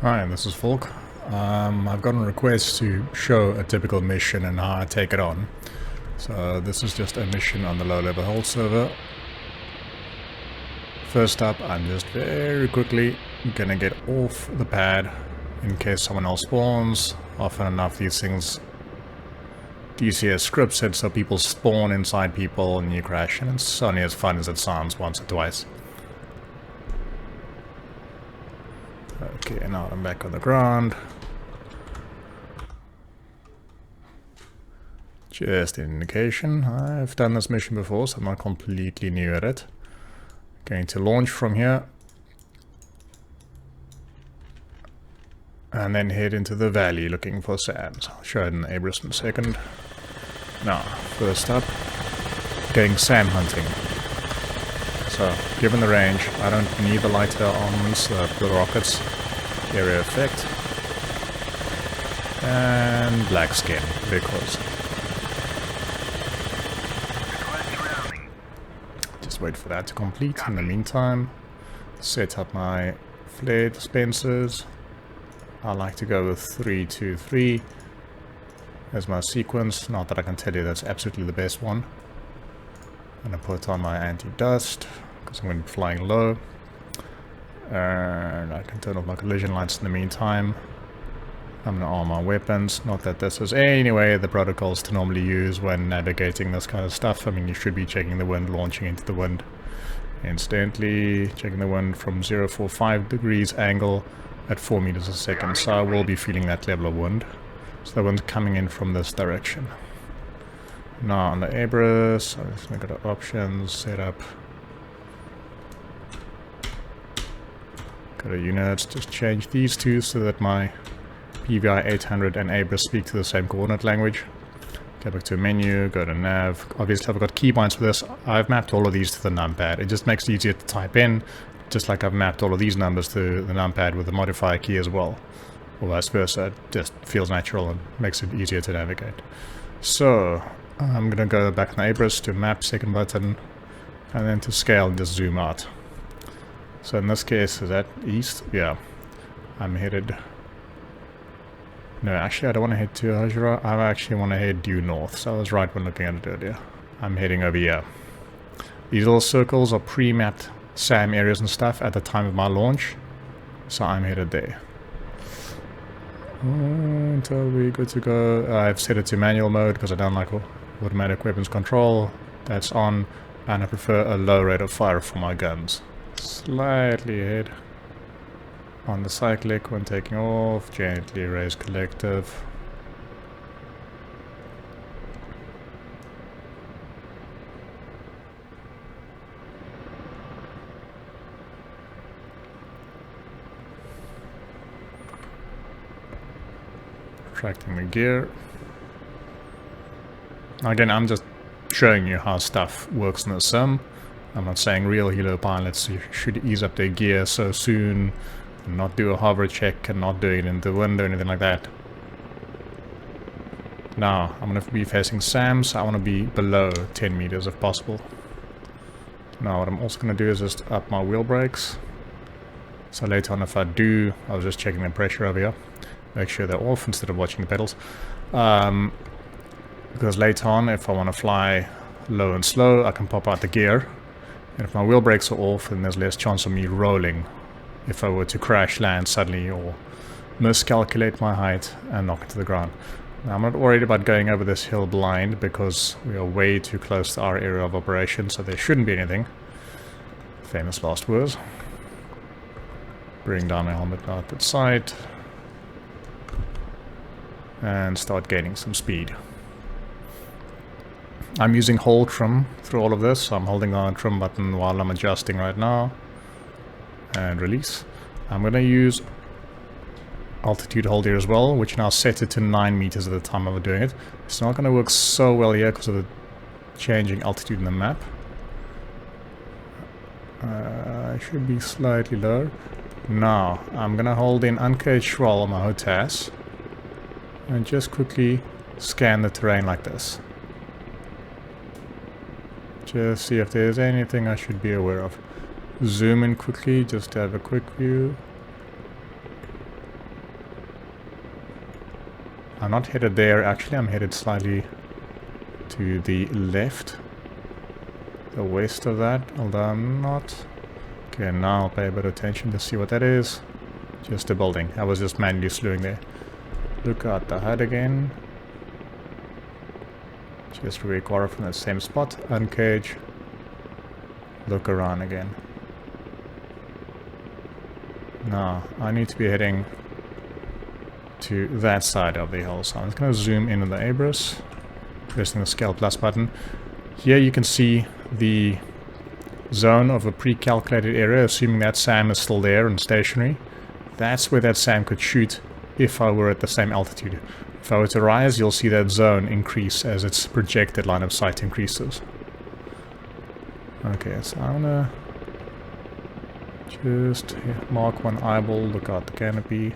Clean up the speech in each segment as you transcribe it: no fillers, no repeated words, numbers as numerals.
Hi, this is Volk. I've gotten a request to show a typical mission and how I take it on. So this is just a mission on the low-level hold server. First up, I'm just very quickly gonna get off the pad in case someone else spawns. Often enough these things DCS scripts it so people spawn inside people and you crash, and it's only as fun as it sounds once or twice. Okay, now I'm back on the ground. Just an indication. I've done this mission before, so I'm not completely new at it. Going to launch from here. And then head into the valley looking for sands. I'll show it in the ABRIS in a second. Now, first up, going SAM hunting. So, given the range, I don't need the lighter armaments, the rockets, area effect, and black skin, because just wait for that to complete. In the meantime, set up my flare dispensers. I like to go with 3-2-3 as my sequence. Not that I can tell you that's absolutely the best one. I'm going to put on my anti-dust because I'm going to be flying low. And I can turn off my collision lights in the meantime. I'm going to arm my weapons. Not that this is anyway the protocols to normally use when navigating this kind of stuff. I mean, you should be checking the wind, launching into the wind. Instantly checking the wind from 045 degrees angle at 4 meters a second. So I will be feeling that level of wind. So the wind's coming in from this direction. Now on the ABRIS, I'm just going to go to options, setup. Go to units, just change these two so that my PVI-800 and ABRIS speak to the same coordinate language. Go back to menu, go to nav. Obviously I've got keybinds for this. I've mapped all of these to the numpad. It just makes it easier to type in, just like I've mapped all of these numbers to the numpad with the modifier key as well. Or vice versa, it just feels natural and makes it easier to navigate. So, I'm gonna go back in the ABRIS to map, second button, and then to scale and just zoom out. So in this case, is that east? Yeah. I'm headed... No, actually I don't want to head to Hajra. I actually want to head due north. So I was right when looking at it earlier. I'm heading over here. These little circles are pre-mapped SAM areas and stuff at the time of my launch. So I'm headed there. Until we're good to go. I've set it to manual mode because I don't like automatic weapons control. That's on. And I prefer a low rate of fire for my guns. Slightly ahead on the cyclic when taking off, gently raise collective. Retracting the gear. Again, I'm just showing you how stuff works in the sim. I'm not saying real helo pilots should ease up their gear so soon, and not do a hover check, and not do it in the wind or anything like that. Now, I'm going to be facing SAM, so I want to be below 10 meters if possible. Now, what I'm also going to do is just up my wheel brakes. So later on, if I do, I was just checking the pressure over here. Make sure they're off instead of watching the pedals. Because later on, if I want to fly low and slow, I can pop out the gear. And if my wheel brakes are off, then there's less chance of me rolling if I were to crash land suddenly or miscalculate my height and knock into the ground. Now, I'm not worried about going over this hill blind because we are way too close to our area of operation, so there shouldn't be anything. Famous last words. Bring down my helmet out at sight. And start gaining some speed. I'm using hold-trim through all of this, so I'm holding on the trim button while I'm adjusting right now. And release. I'm going to use altitude hold here as well, which now sets it to 9 meters at the time of doing it. It's not going to work so well here because of the changing altitude in the map. I should be slightly lower. Now, I'm going to hold in uncaged roll on my HOTAS and just quickly scan the terrain like this. Just see if there's anything I should be aware of. Zoom in quickly just to have a quick view. I'm not headed there, actually I'm headed slightly to the left, the west of that, although I'm not. Okay, now I'll pay a bit of attention to see what that is. Just a building. I was just manually slewing there. Look at the HUD again. Just recover from that same spot. Uncage. Look around again. Now, I need to be heading to that side of the hill. So I'm just going to zoom in on the ABRIS. Pressing the scale plus button. Here you can see the zone of a pre-calculated area, assuming that SAM is still there and stationary. That's where that SAM could shoot if I were at the same altitude. If I were to rise, you'll see that zone increase as its projected line of sight increases. Okay, so I'm gonna just mark one eyeball, look out the canopy.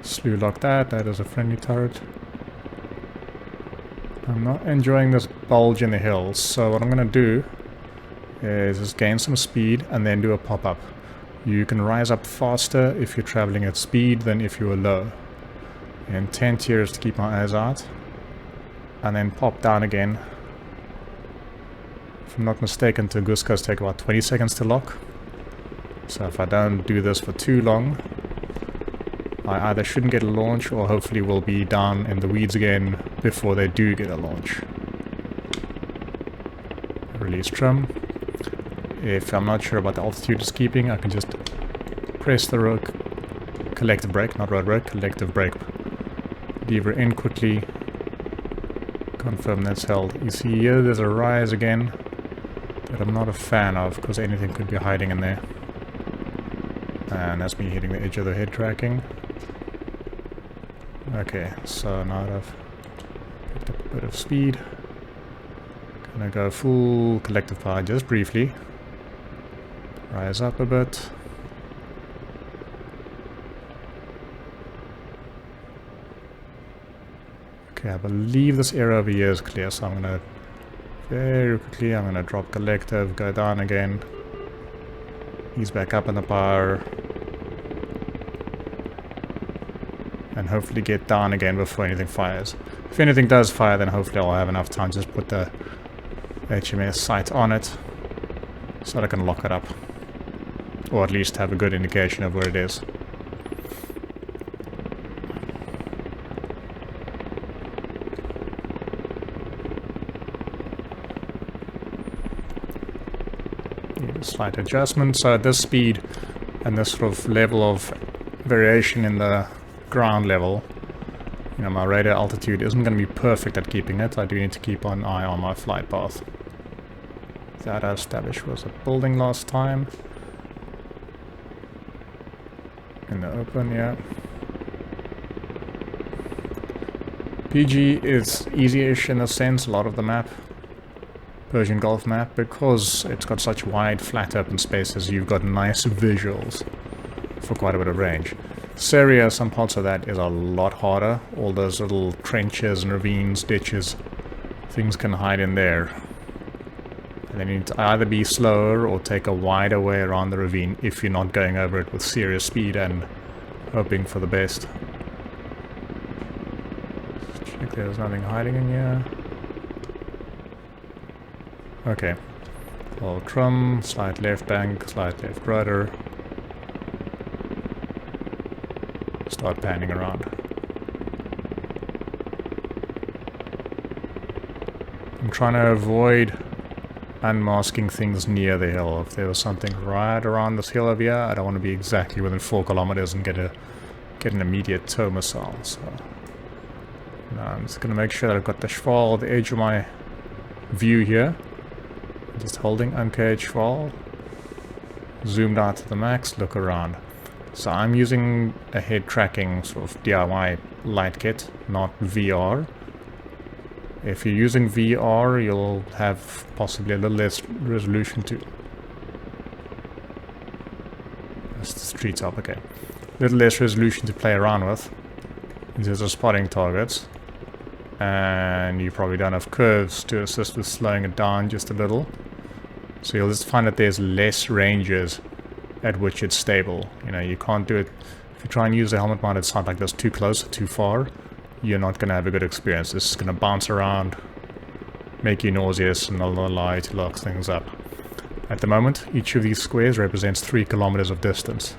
Slew-lock that, that is a friendly turret. I'm not enjoying this bulge in the hills, so what I'm going to do is just gain some speed and then do a pop-up. You can rise up faster if you're traveling at speed than if you were low. The intent here is to keep my eyes out and then pop down again. If I'm not mistaken, Tunguskas take about 20 seconds to lock. So if I don't do this for too long, I either shouldn't get a launch or hopefully will be down in the weeds again before they do get a launch. Release trim. If I'm not sure about the altitude it's keeping, I can just press the collective brake, not road brake, collective brake lever in quickly. Confirm that's held. You see here there's a rise again that I'm not a fan of because anything could be hiding in there. And that's me hitting the edge of the head tracking. Okay, so now that I've picked up a bit of speed, gonna go full collective power just briefly. Rise up a bit. Okay, I believe this area over here is clear, so I'm gonna very quickly, I'm gonna drop collective, go down again, ease back up in the power. And hopefully get down again before anything fires. If anything does fire, then hopefully I'll have enough time to just put the HMS sight on it so that I can lock it up. Or at least have a good indication of where it is. Need a slight adjustment. So at this speed and this sort of level of variation in the ground level, you know, my radar altitude isn't going to be perfect at keeping it. I do need to keep an eye on my flight path. That I established was a building last time. In the open, yeah. PG is easy-ish in a sense, a lot of the map. Persian Gulf map, because it's got such wide, flat open spaces, you've got nice visuals for quite a bit of range. Syria, some parts of that is a lot harder. All those little trenches and ravines, ditches, things can hide in there. And then you need to either be slower or take a wider way around the ravine if you're not going over it with serious speed and hoping for the best. Check there's nothing hiding in here. Okay. Ohld-trim, slight left bank, slight left rudder. Start panning around. I'm trying to avoid unmasking things near the hill. If there was something right around this hill over here, I don't want to be exactly within 4 kilometers and get an immediate tow missile. So now I'm just going to make sure that I've got the Schwal, the edge of my view here. Just holding uncaged Schwal. Zoomed out to the max, look around. So I'm using a head tracking sort of DIY light kit, not VR. If you're using VR, you'll have possibly a little less resolution too. That's the street top, okay. A little less resolution to play around with in terms of spotting targets. And you probably don't have curves to assist with slowing it down just a little. So you'll just find that there's less ranges at which it's stable. You know, you can't do it. If you try and use a helmet mounted sight like this too close, too far, you're not going to have a good experience. This is going to bounce around, make you nauseous, and allow you to lock things up. At the moment, each of these squares represents 3 kilometers of distance.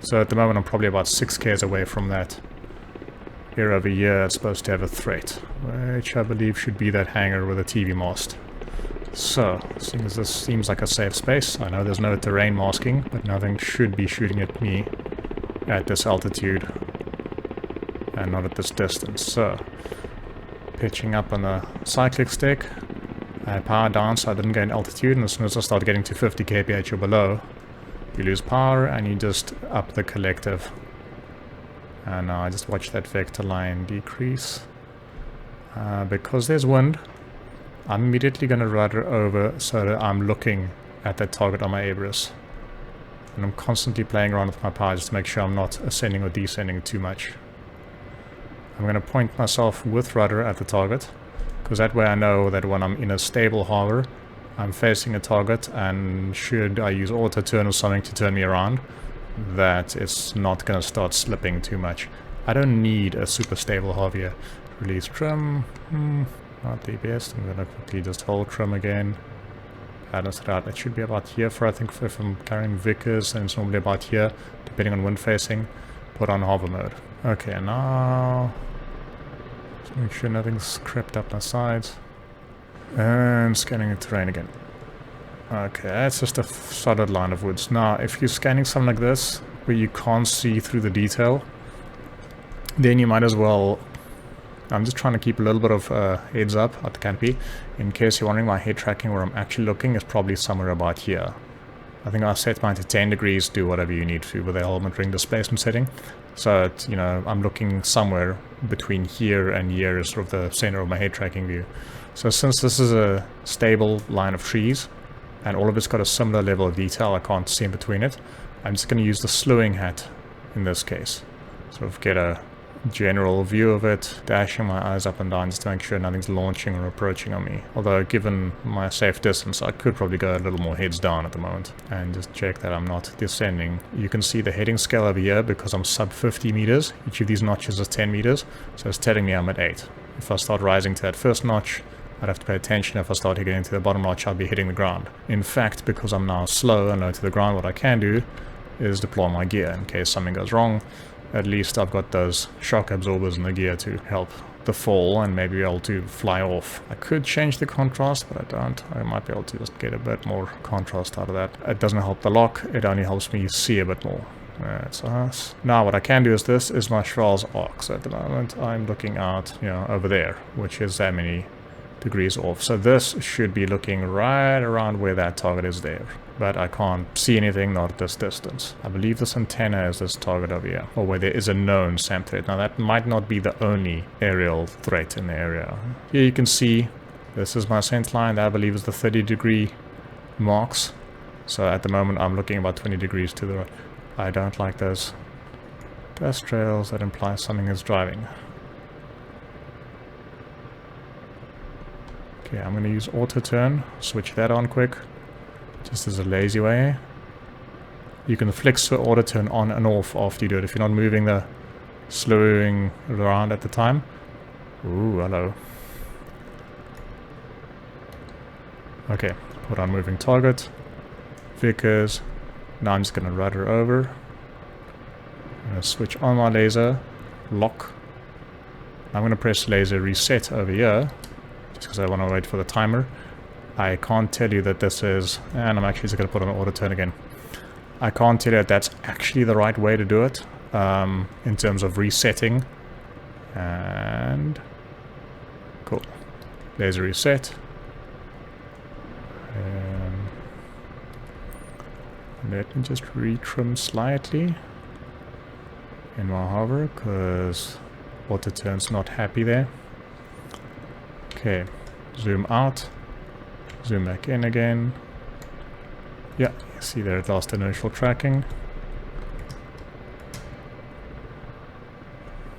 So at the moment, I'm probably about 6 k's away from that area over here. It's supposed to have a threat, which I believe should be that hangar with a TV mast. So, seeing as this seems like a safe space, I know there's no terrain masking, but nothing should be shooting at me at this altitude and not at this distance. So, pitching up on the cyclic stick, I power down so I didn't gain altitude, and as soon as I start getting to 50 kph or below, you lose power and you just up the collective. And now I just watch that vector line decrease. Because there's wind, I'm immediately going to rudder over so that I'm looking at that target on my ABRIS. And I'm constantly playing around with my power just to make sure I'm not ascending or descending too much. I'm going to point myself with rudder at the target, because that way I know that when I'm in a stable hover, I'm facing a target, and should I use auto-turn or something to turn me around, that it's not going to start slipping too much. I don't need a super stable hover here. Release trim, not the best. I'm going to quickly just hold trim again. Balance it out. It should be about here for, I think, if I'm carrying Vickers, and it's normally about here, depending on wind facing. Put on hover mode. Okay, now just make sure nothing's crept up my sides. And scanning the terrain again. Okay, that's just a solid line of woods. Now, if you're scanning something like this, where you can't see through the detail, then you might as well... I'm just trying to keep a little bit of heads up at the canopy. In case you're wondering, my head tracking where I'm actually looking is probably somewhere about here. I think I'll set mine to 10 degrees, do whatever you need to with the helmet ring displacement setting. So, you know, I'm looking somewhere between here and here is sort of the center of my head tracking view. So since this is a stable line of trees, and all of it's got a similar level of detail, I can't see in between it, I'm just going to use the slewing hat in this case. Sort of get a general view of it, dashing my eyes up and down just to make sure nothing's launching or approaching on me. Although given my safe distance, I could probably go a little more heads down at the moment and just check that I'm not descending. You can see the heading scale over here because I'm sub 50 meters. Each of these notches is 10 meters, so it's telling me I'm at 8. If I start rising to that first notch, I'd have to pay attention. If I start getting into the bottom notch, I'll be hitting the ground. In fact, because I'm now slow and low to the ground, what I can do is deploy my gear in case something goes wrong. At least I've got those shock absorbers in the gear to help the fall and maybe be able to fly off. I could change the contrast, but I don't. I might be able to just get a bit more contrast out of that. It doesn't help the lock, it only helps me see a bit more. That's us. Now what I can do is this is my Schwarz arc. So at the moment I'm looking out, you know, over there, which is that many degrees off. So this should be looking right around where that target is there. But I can't see anything, not at this distance. I believe this antenna is this target over here, or where there is a known SAM threat. Now that might not be the only aerial threat in the area. Here you can see, this is my scent line, that I believe is the 30-degree marks. So at the moment I'm looking about 20 degrees to the right. I don't like those dust trails that imply something is driving. Okay, I'm going to use auto-turn, switch that on quick. Just as a lazy way. You can flick the auto turn on and off after you do it if you're not moving the slowing around at the time. Ooh, hello. Okay, put on moving target. Vickers. Now I'm just going to rudder over. I'm going to switch on my laser. Lock. I'm going to press laser reset over here. Just because I want to wait for the timer. I can't tell you that this is, and I'm actually just going to put on auto turn again. I can't tell you that that's actually the right way to do it in terms of resetting. And cool. Laser reset. Let me just retrim slightly in my hover because auto turn's not happy there. Okay, zoom out. Zoom back in again. Yeah, you see there it lost inertial tracking.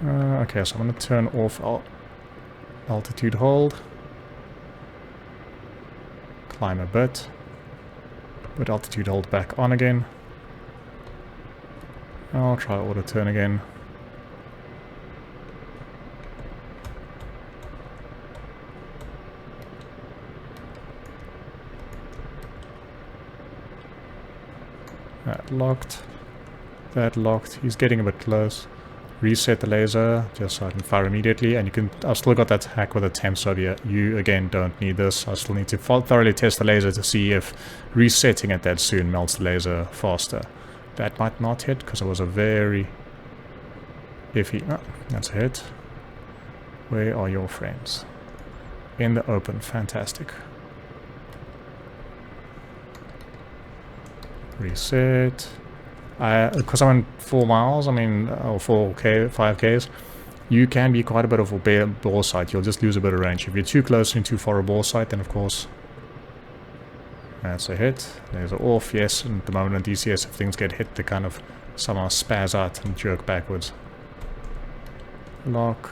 Okay, so I'm going to turn off altitude hold. Climb a bit. Put altitude hold back on again. I'll try auto-turn again. That locked. That locked. He's getting a bit close. Reset the laser just so I can fire immediately, and you can. I've still got that hack with the temps over here. You again don't need this. I still need to thoroughly test the laser to see if resetting it that soon melts the laser faster. That might not hit because it was a very iffy. Oh, that's a hit. Where are your frames? In the open. Fantastic. Reset. Because I'm on 4 miles, I mean, or 4K, 5Ks, you can be quite a bit of a bore sight. You'll just lose a bit of range. If you're too close and too far a bore sight, then of course, that's a hit. There's an off, yes, and at the moment on DCS, if things get hit, they kind of somehow spaz out and jerk backwards. Lock.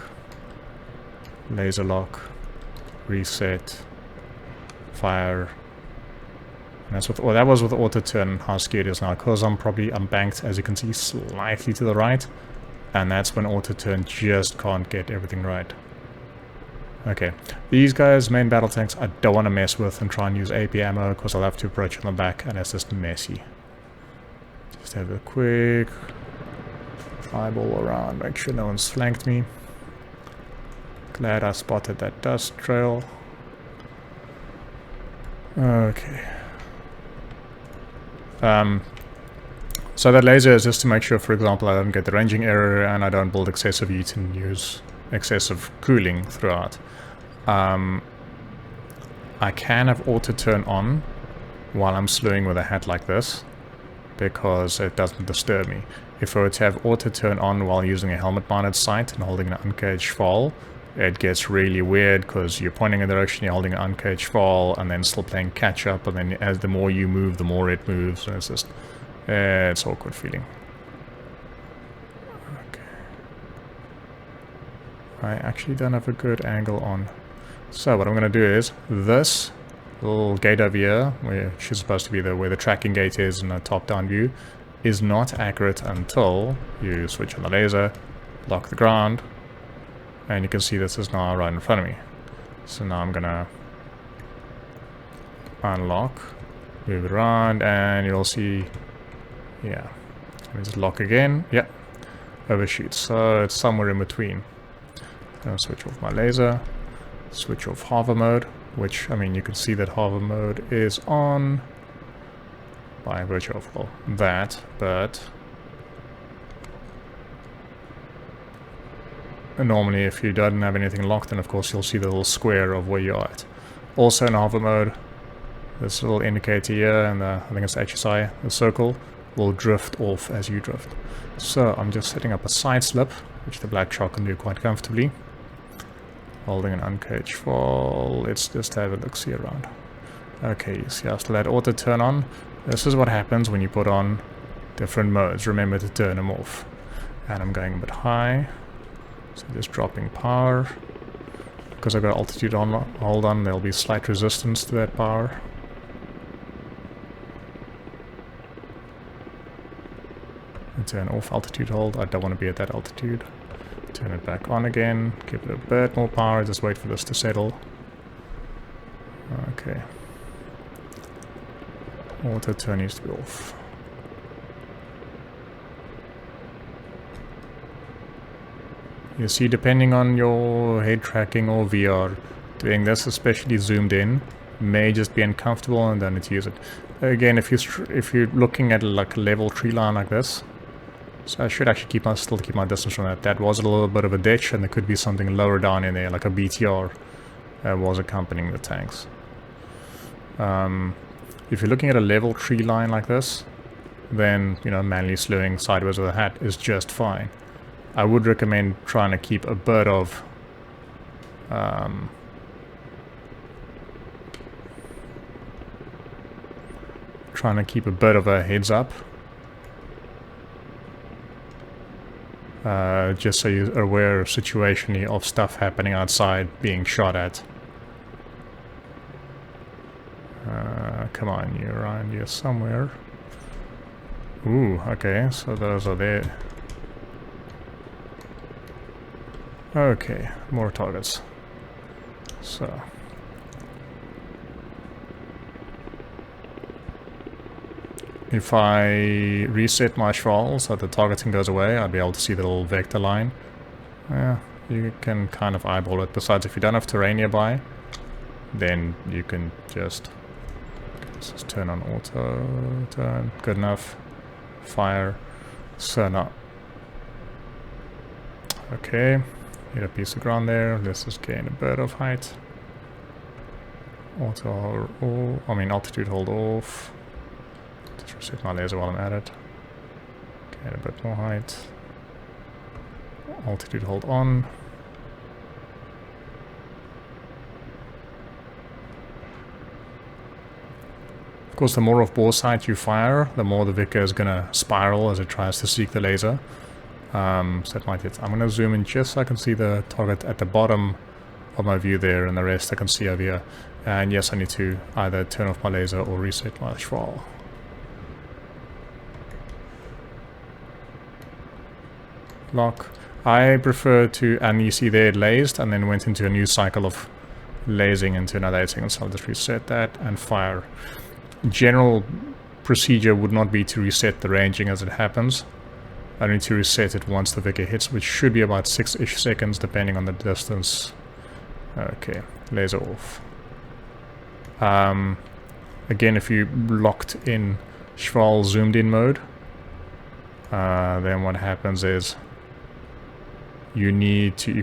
Laser lock. Reset. Fire. And that's with, well, that was with auto-turn, how scary it is now, because I'm banked, as you can see, slightly to the right, and that's when auto-turn just can't get everything right. Okay, these guys, main battle tanks, I don't want to mess with and try and use AP ammo, because I'll have to approach on the back, and it's just messy. Just have a quick eyeball around, make sure no one's flanked me. Glad I spotted that dust trail. Okay. So that laser is just to make sure, for example, I don't get the ranging error and I don't build excessive heat and use excessive cooling throughout. I can have auto-turn on while I'm slewing with a hat like this, because it doesn't disturb me. If I were to have auto-turn on while using a helmet-mounted sight and holding an uncaged fall, it gets really weird because you're pointing in a direction, you're holding an uncaged fall, and then still playing catch-up, and then as the more you move, the more it moves, and it's just... it's awkward feeling. Okay. I actually don't have a good angle on. So what I'm going to do is, this little gate over here, which is supposed to be where the tracking gate is in a top-down view, is not accurate until you switch on the laser, lock the ground, and you can see this is now right in front of me. So now I'm gonna unlock, move it around, and you'll see, yeah. Let me just lock again. Yeah, overshoot. So it's somewhere in between. I'll switch off my laser, switch off hover mode, which, I mean, you can see that hover mode is on by virtue of, well, that, but normally if you don't have anything locked, then of course you'll see the little square of where you're at. Also in hover mode, this little indicator here, and I think it's HSI, the circle, will drift off as you drift. So I'm just setting up a side slip, which the Black Shark can do quite comfortably. Holding an uncaged fall. Let's just have a look-see around. Okay, you see I still had auto turn on. This is what happens when you put on different modes. Remember to turn them off. And I'm going a bit high. So just dropping power. Because I've got altitude on, hold on, there'll be slight resistance to that power. And turn off altitude hold. I don't want to be at that altitude. Turn it back on again. Give it a bit more power. Just wait for this to settle. Okay. Auto turn needs to be off. You see, depending on your head tracking or VR, doing this, especially zoomed in, may just be uncomfortable and then it's use it. Again, if you're looking at like a level tree line like this, so I should actually still keep my distance from that. That was a little bit of a ditch, and there could be something lower down in there, like a BTR was accompanying the tanks. If you're looking at a level tree line like this, then, you know, manually slewing sideways with a hat is just fine. I would recommend trying to keep a bit of a heads up, just so you're aware situationally of stuff happening outside being shot at. Come on, you're around here somewhere. Ooh, okay, so those are there. Okay, more targets. So. If I reset my Schwal so the targeting goes away, I'll be able to see the little vector line. Yeah, you can kind of eyeball it. Besides, if you don't have terrain nearby, then you can just... Let's just turn on auto, turn, good enough. Fire, so now. Okay, hit a piece of ground there. Let's just gain a bit of height. Altitude hold off. Just reset my laser while I'm at it. Gain a bit more height. Altitude hold on. Of course, the more of bore sight you fire, the more the Vikhr is going to spiral as it tries to seek the laser. So that might hit. I'm going to zoom in just so I can see the target at the bottom of my view there, and the rest I can see over here. And yes, I need to either turn off my laser or reset my Schwal. Lock. I prefer to, and you see there it lased and then went into a new cycle of lasing into another 8 seconds. So I'll just reset that and fire. General procedure would not be to reset the ranging as it happens. I need to reset it once the Vikhr hits, which should be about 6-ish seconds depending on the distance. Okay, laser off. Again, if you locked in Schwal zoomed in mode, then what happens is you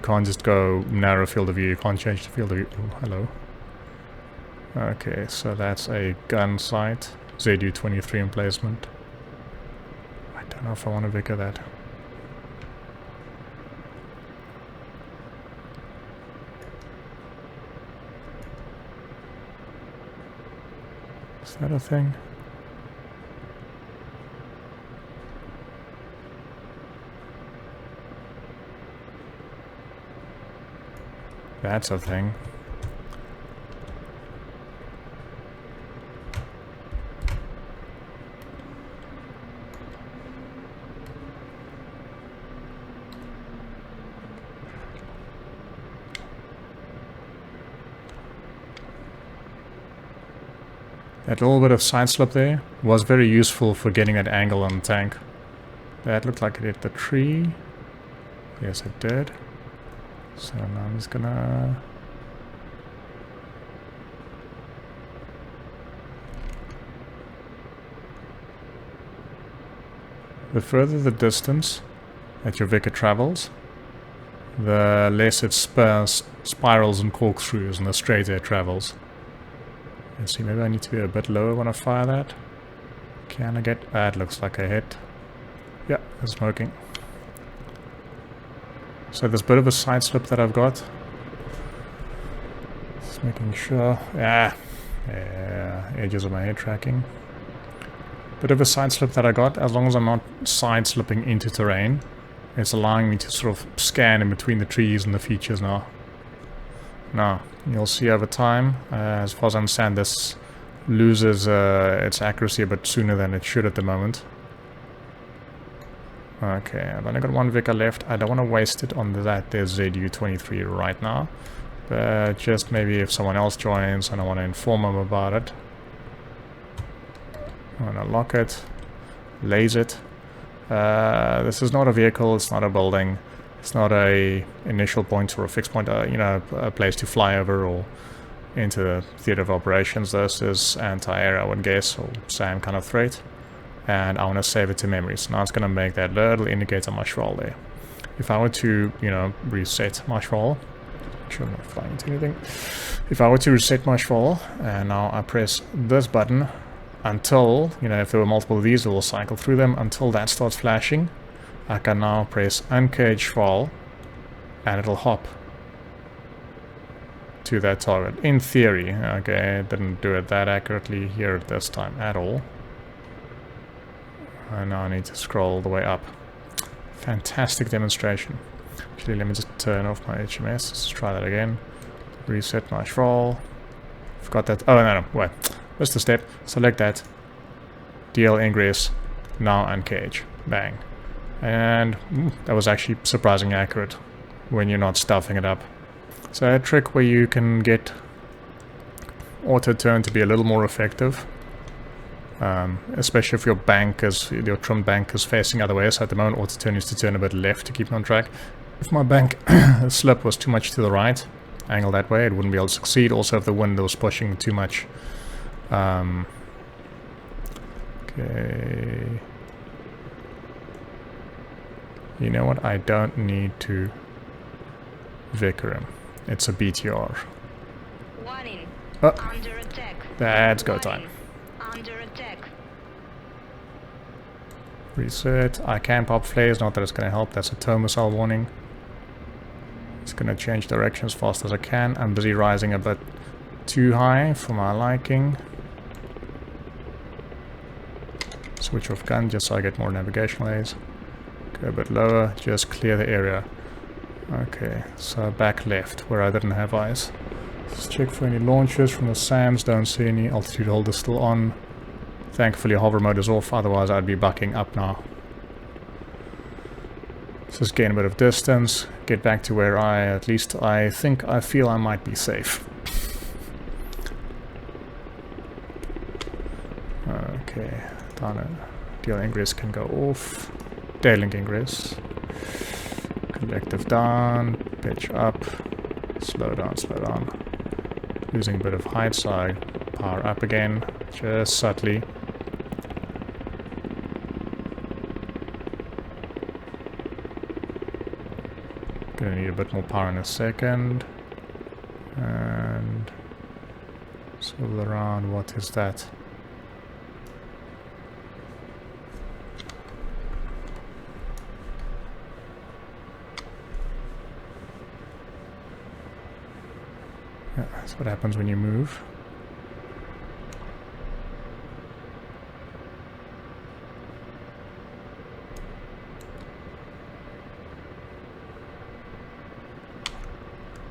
can't just go narrow field of view, you can't change the field of view. Oh, hello. Okay, so that's a gun sight, ZU-23 emplacement. I don't know if I want to Vikhr that. Is that a thing? That's a thing. That little bit of side slip there was very useful for getting that angle on the tank. That looked like it hit the tree. Yes, it did. So now I'm just gonna... The further the distance that your Vikhr travels, the less it spirals and corkscrews and the straighter it travels. Let's see, maybe I need to be a bit lower when I fire that. Can I get... That looks like a hit. Yeah, it's smoking. So there's a bit of a side slip that I've got. Just making sure... Yeah, edges of my head tracking. Bit of a side slip that I got, as long as I'm not side slipping into terrain. It's allowing me to sort of scan in between the trees and the features now. Now, you'll see over time, as far as I understand, this loses its accuracy a bit sooner than it should at the moment. Okay, I've only got one Vikhr left. I don't want to waste it on that. There's ZU-23 right now. But just maybe if someone else joins and I want to inform them about it. I'm going to lock it, laze it. This is not a vehicle, it's not a building. It's not a initial point or a fixed point, you know, a place to fly over or into the theater of operations. This is anti-air, I would guess, or same kind of threat. And I want to save it to memory. So now it's going to make that little indicator on my Schwal there. If I were to, you know, reset my Schwal, make sure I'm not flying into anything. If I were to reset my Schwal, and now I press this button until, you know, if there were multiple of these, it will cycle through them until that starts flashing. I can now press uncage Schwal, and it'll hop to that target. In theory, okay, it didn't do it that accurately here this time at all. And now I need to scroll the way up. Fantastic demonstration. Actually, let me just turn off my HMS. Let's try that again. Reset my Schwal. Forgot that. Oh, no, wait. Just a step. Select that. DL ingress. Now uncage. Bang. And that was actually surprisingly accurate when you're not stuffing it up. So a trick where you can get auto-turn to be a little more effective. Especially if your trim bank is facing other way. So at the moment auto-turn is to turn a bit left to keep me on track. If my bank slip was too much to the right, angle that way, it wouldn't be able to succeed. Also if the wind was pushing too much. Okay. You know what? I don't need to Vikhr him. It's a BTR. Warning. Oh, Under attack. that's go time. Under attack. Reset. I can pop flares, not that it's going to help. That's a tow missile warning. It's going to change direction as fast as I can. I'm busy rising a bit too high for my liking. Switch off gun just so I get more navigational aids. Go a bit lower, just clear the area. Okay, so back left where I didn't have eyes. Let's check for any launches from the SAMs. Don't see any. Altitude hold is still on. Thankfully hover mode is off, otherwise I'd be bucking up now. Let's just gain a bit of distance, get back to where I feel I might be safe. Okay, deal ingress can go off. Datalink ingress. Collective down, pitch up, slow down, slow down. Losing a bit of height, so I power up again, just subtly. Gonna need a bit more power in a second. And swivel around, what is that? Yeah, that's what happens when you move.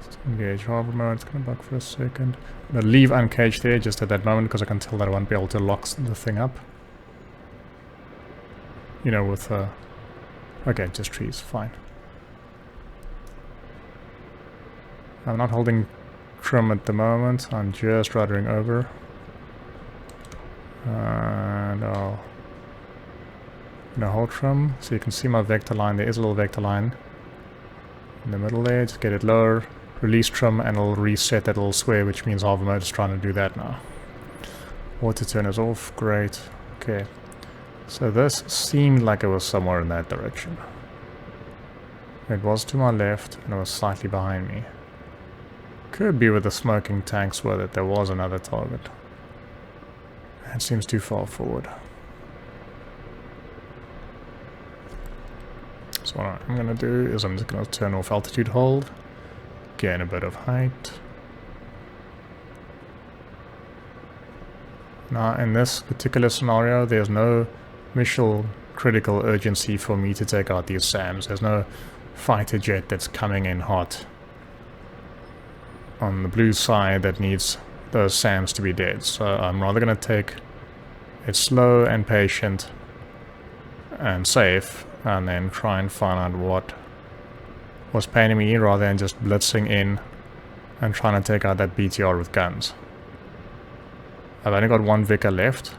Let's engage hover mode. It's going to bug for a second. I'm going to leave uncaged there just at that moment because I can tell that I won't be able to lock the thing up. You know, with okay, just trees, fine. I'm not holding trim at the moment, I'm just ruddering over. And I'll hold trim, so you can see my vector line. There is a little vector line in the middle there. Just get it lower, release trim, and it'll reset that little square, which means hover mode is trying to do that now. Auto-turn is off, great. Okay, so this seemed like it was somewhere in that direction. It was to my left, and it was slightly behind me. Could be where the smoking tanks were that there was another target. It seems too far forward. So what I'm going to do is I'm just going to turn off altitude hold, gain a bit of height. Now in this particular scenario there's no mission critical urgency for me to take out these SAMs. There's no fighter jet that's coming in hot on the blue side that needs those SAMs to be dead. So I'm rather going to take it slow and patient and safe, and then try and find out what was paining me rather than just blitzing in and trying to take out that BTR with guns. I've only got one Vikhr left.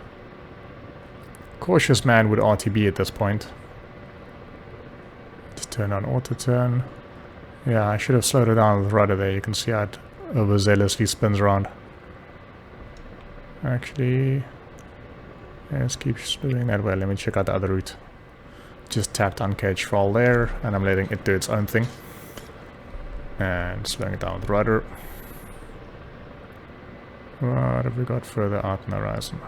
Cautious man would RTB at this point. Just turn on auto-turn. Yeah, I should have slowed it down with rudder there. You can see how it overzealously spins around. Actually, yeah, let's keep spinning that way. Let me check out the other route. Just tapped uncaged roll there, and I'm letting it do its own thing. And slowing it down with rudder. What have we got further out in the horizon?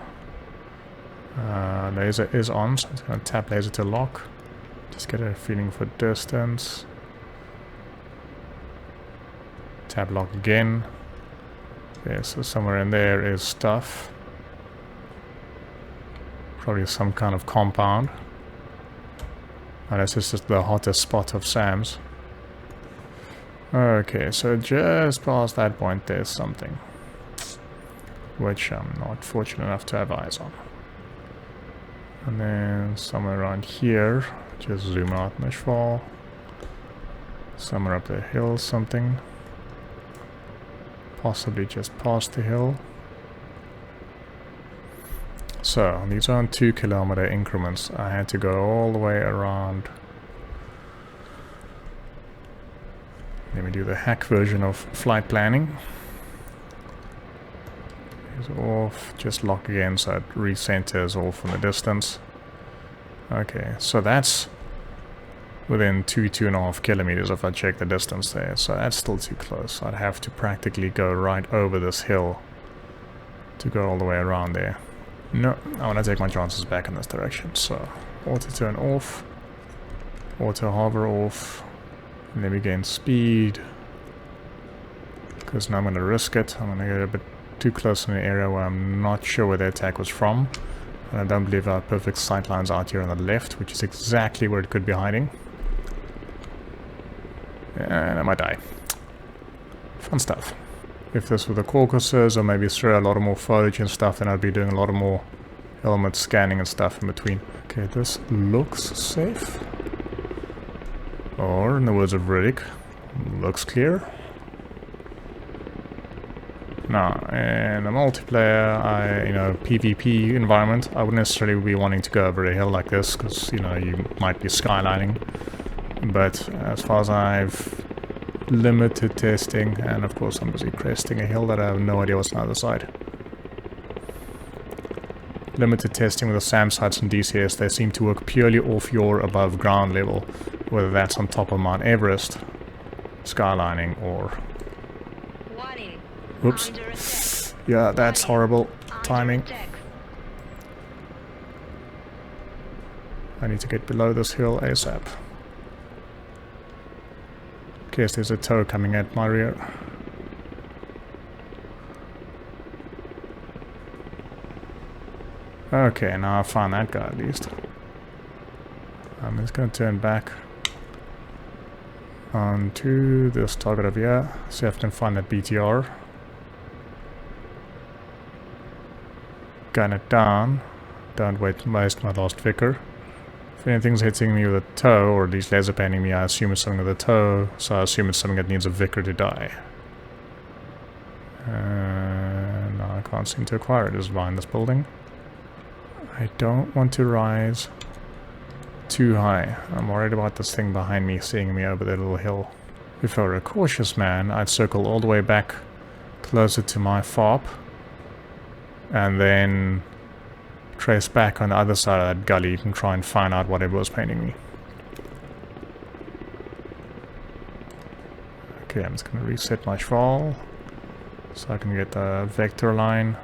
Laser is on, so I'm just going to tap laser to lock. Just get a feeling for distance. Tab lock again. Okay, so somewhere in there is stuff. Probably some kind of compound. Unless this is the hottest spot of SAMs. Okay, so just past that point there's something. Which I'm not fortunate enough to have eyes on. And then somewhere around here, just zoom out mesh fall. Somewhere up the hill, something. Possibly just past the hill. So, these are on 2 kilometer increments. I had to go all the way around. Let me do the hack version of flight planning. Is off, just lock again so it recenters off from the distance. Okay, so that's within 2.5 kilometers if I check the distance there, so that's still too close. I'd have to practically go right over this hill to go all the way around there. No, I want to take my chances back in this direction, so auto turn off, auto hover off, and then we gain speed, because now I'm going to risk it. I'm going to get a bit too close in an area where I'm not sure where the attack was from. And I don't believe our perfect sight lines out here on the left, which is exactly where it could be hiding. And I might die. Fun stuff. If this were the Caucasus, or maybe through a lot of more foliage and stuff, then I'd be doing a lot of more helmet scanning and stuff in between. Okay, this looks safe. Or, in the words of Riddick, looks clear. Now, in a multiplayer, PvP environment, I wouldn't necessarily be wanting to go over a hill like this, because, you might be skylining. But as far as I've limited testing, and of course I'm busy cresting a hill that I have no idea what's on the other side. Limited testing with the SAM sites and DCS, they seem to work purely off your above ground level, whether that's on top of Mount Everest, skylining, or... Whoops. Yeah, that's horrible timing. I need to get below this hill ASAP. In case there's a tow coming at my rear. Okay, now I found that guy at least. I'm just going to turn back onto this target over here, see if I can find that BTR. Gun it down. Don't waste my last Vikhr. If anything's hitting me with a tow, or at least laser painting me, I assume it's something with a tow, so I assume it's something that needs a Vikhr to die. And I can't seem to acquire it. It's behind this building. I don't want to rise too high. I'm worried about this thing behind me seeing me over the little hill. If I were a cautious man, I'd circle all the way back closer to my FOB, and then trace back on the other side of that gully and try and find out whatever was painting me. Okay, I'm just going to reset my fall so I can get the vector line.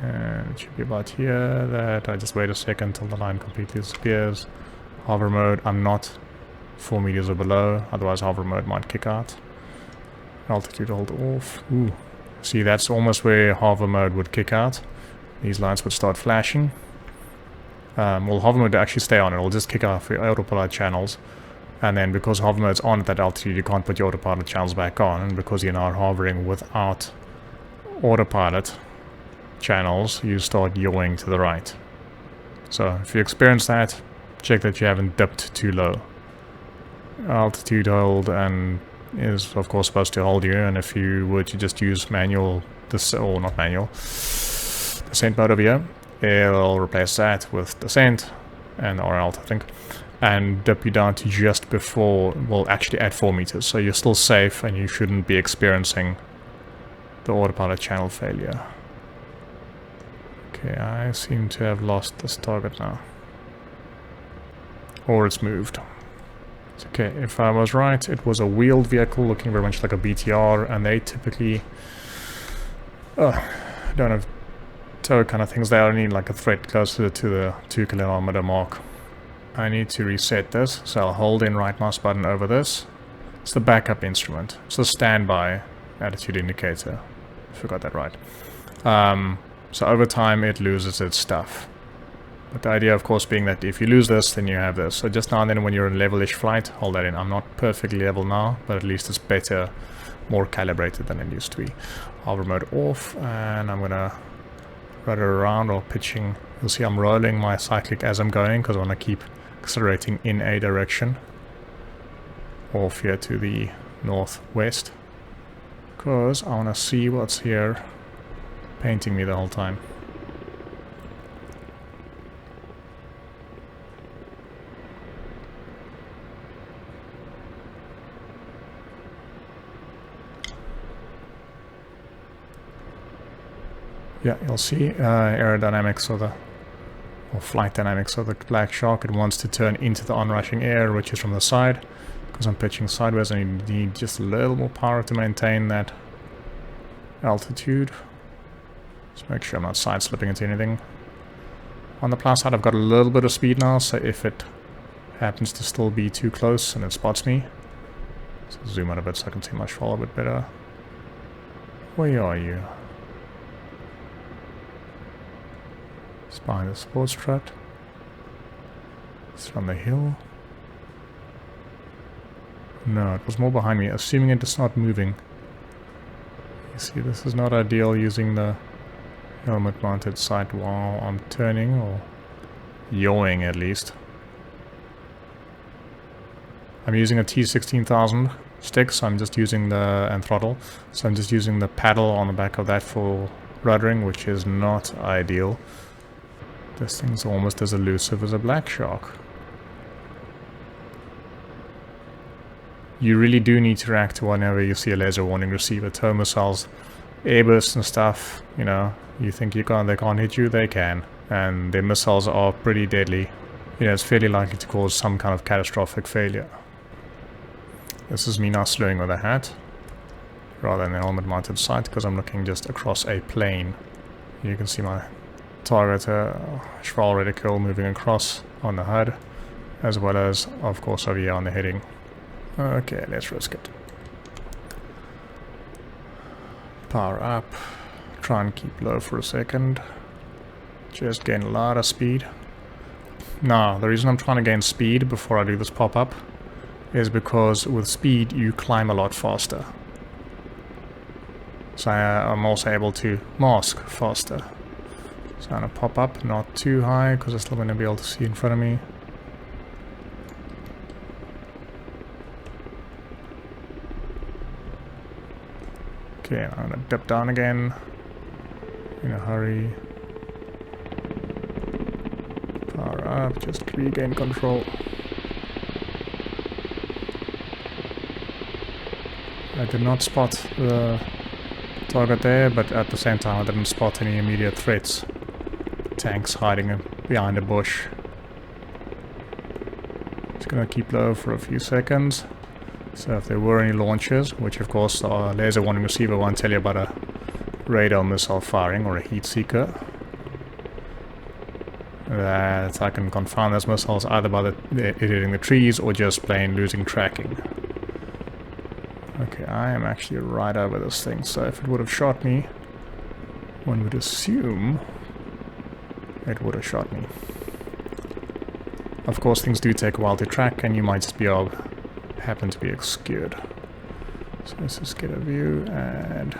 And it should be about here. That I just wait a second until the line completely disappears. Hover mode, I'm not 4 meters or below, otherwise hover mode might kick out. Altitude hold off. Ooh. See, that's almost where hover mode would kick out. These lights would start flashing. Well, hover mode would actually stay on. It'll just kick off your autopilot channels. And then because hover mode's on at that altitude, you can't put your autopilot channels back on. And because you're now hovering without autopilot channels, you start yawing to the right. So if you experience that, check that you haven't dipped too low. Altitude hold and is of course supposed to hold you, and if you were to just use manual, or not manual, descent mode over here, it'll replace that with descent and or alt, I think, and dip you down to just before, well, actually at 4 meters, so you're still safe and you shouldn't be experiencing the autopilot channel failure. Okay, I seem to have lost this target now, or it's moved. Okay, if I was right, it was a wheeled vehicle looking very much like a BTR, and they typically don't have tow kind of things. They only need like a thread closer to the 2 kilometer mark. I need to reset this, so I'll hold in right mouse button over this. It's the backup instrument. It's the standby attitude indicator. I forgot that right. So over time it loses its stuff. But the idea, of course, being that if you lose this, then you have this. So just now and then when you're in level-ish flight, hold that in. I'm not perfectly level now, but at least it's better, more calibrated than it used to be. Hover mode off, and I'm gonna rudder around or pitching. You'll see I'm rolling my cyclic as I'm going because I want to keep accelerating in a direction. Off here to the northwest. Because I want to see what's here painting me the whole time. Yeah, you'll see aerodynamics or flight dynamics of the Black Shark. It wants to turn into the onrushing air, which is from the side. Because I'm pitching sideways, I need just a little more power to maintain that altitude. Just make sure I'm not side slipping into anything. On the plus side, I've got a little bit of speed now, so if it happens to still be too close and it spots me, so zoom out a bit so I can see my shoulder a bit better. Where are you? It's behind the sports strut. It's from the hill. No, it was more behind me, assuming it is not moving. You see, this is not ideal using the helmet mounted sight while I'm turning, or yawing at least. I'm using a T16000 stick, so I'm just using and throttle. So I'm just using the paddle on the back of that for ruddering, which is not ideal. This thing's almost as elusive as a Black Shark. You really do need to react to whenever you see a laser warning receiver. Tow missiles, ABRIS and stuff, you know, you think they can't hit you, they can. And their missiles are pretty deadly. You know, it's fairly likely to cause some kind of catastrophic failure. This is me now slowing with a hat, rather than a helmet mounted sight, because I'm looking just across a plane. You can see my target Schwal reticle moving across on the HUD, as well as, of course, over here on the heading. Okay, let's risk it. Power up. Try and keep low for a second. Just gain a lot of speed. Now, the reason I'm trying to gain speed before I do this pop-up is because with speed you climb a lot faster. So I'm also able to mask faster. So I'm going to pop up, not too high, because I'm still going to be able to see in front of me. Okay, I'm going to dip down again. In a hurry. Power up, just regain control. I did not spot the target there, but at the same time I didn't spot any immediate threats. Tanks hiding behind a bush. Just gonna keep low for a few seconds. So if there were any launches, which of course our laser warning receiver won't tell you about a radar missile firing or a heat seeker, that I can confound those missiles either by it hitting the trees or just plain losing tracking. Okay, I am actually right over this thing, so if it would have shot me, one would assume it would have shot me. Of course, things do take a while to track, and you might just be happen to be obscured. So let's just get a view and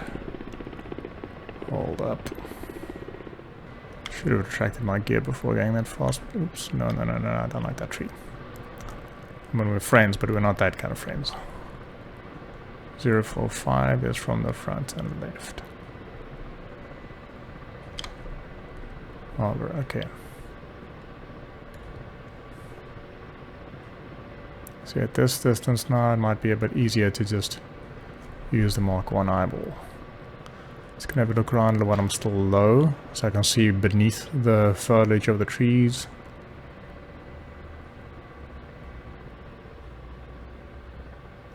hold up. Should have retracted my gear before going that fast. Oops, no, I don't like that tree. I mean, we're friends, but we're not that kind of friends. 045 is from the front and left. Okay. So at this distance now, it might be a bit easier to just use the Mark 1 eyeball. Just gonna have a look around while I'm still low, so I can see beneath the foliage of the trees.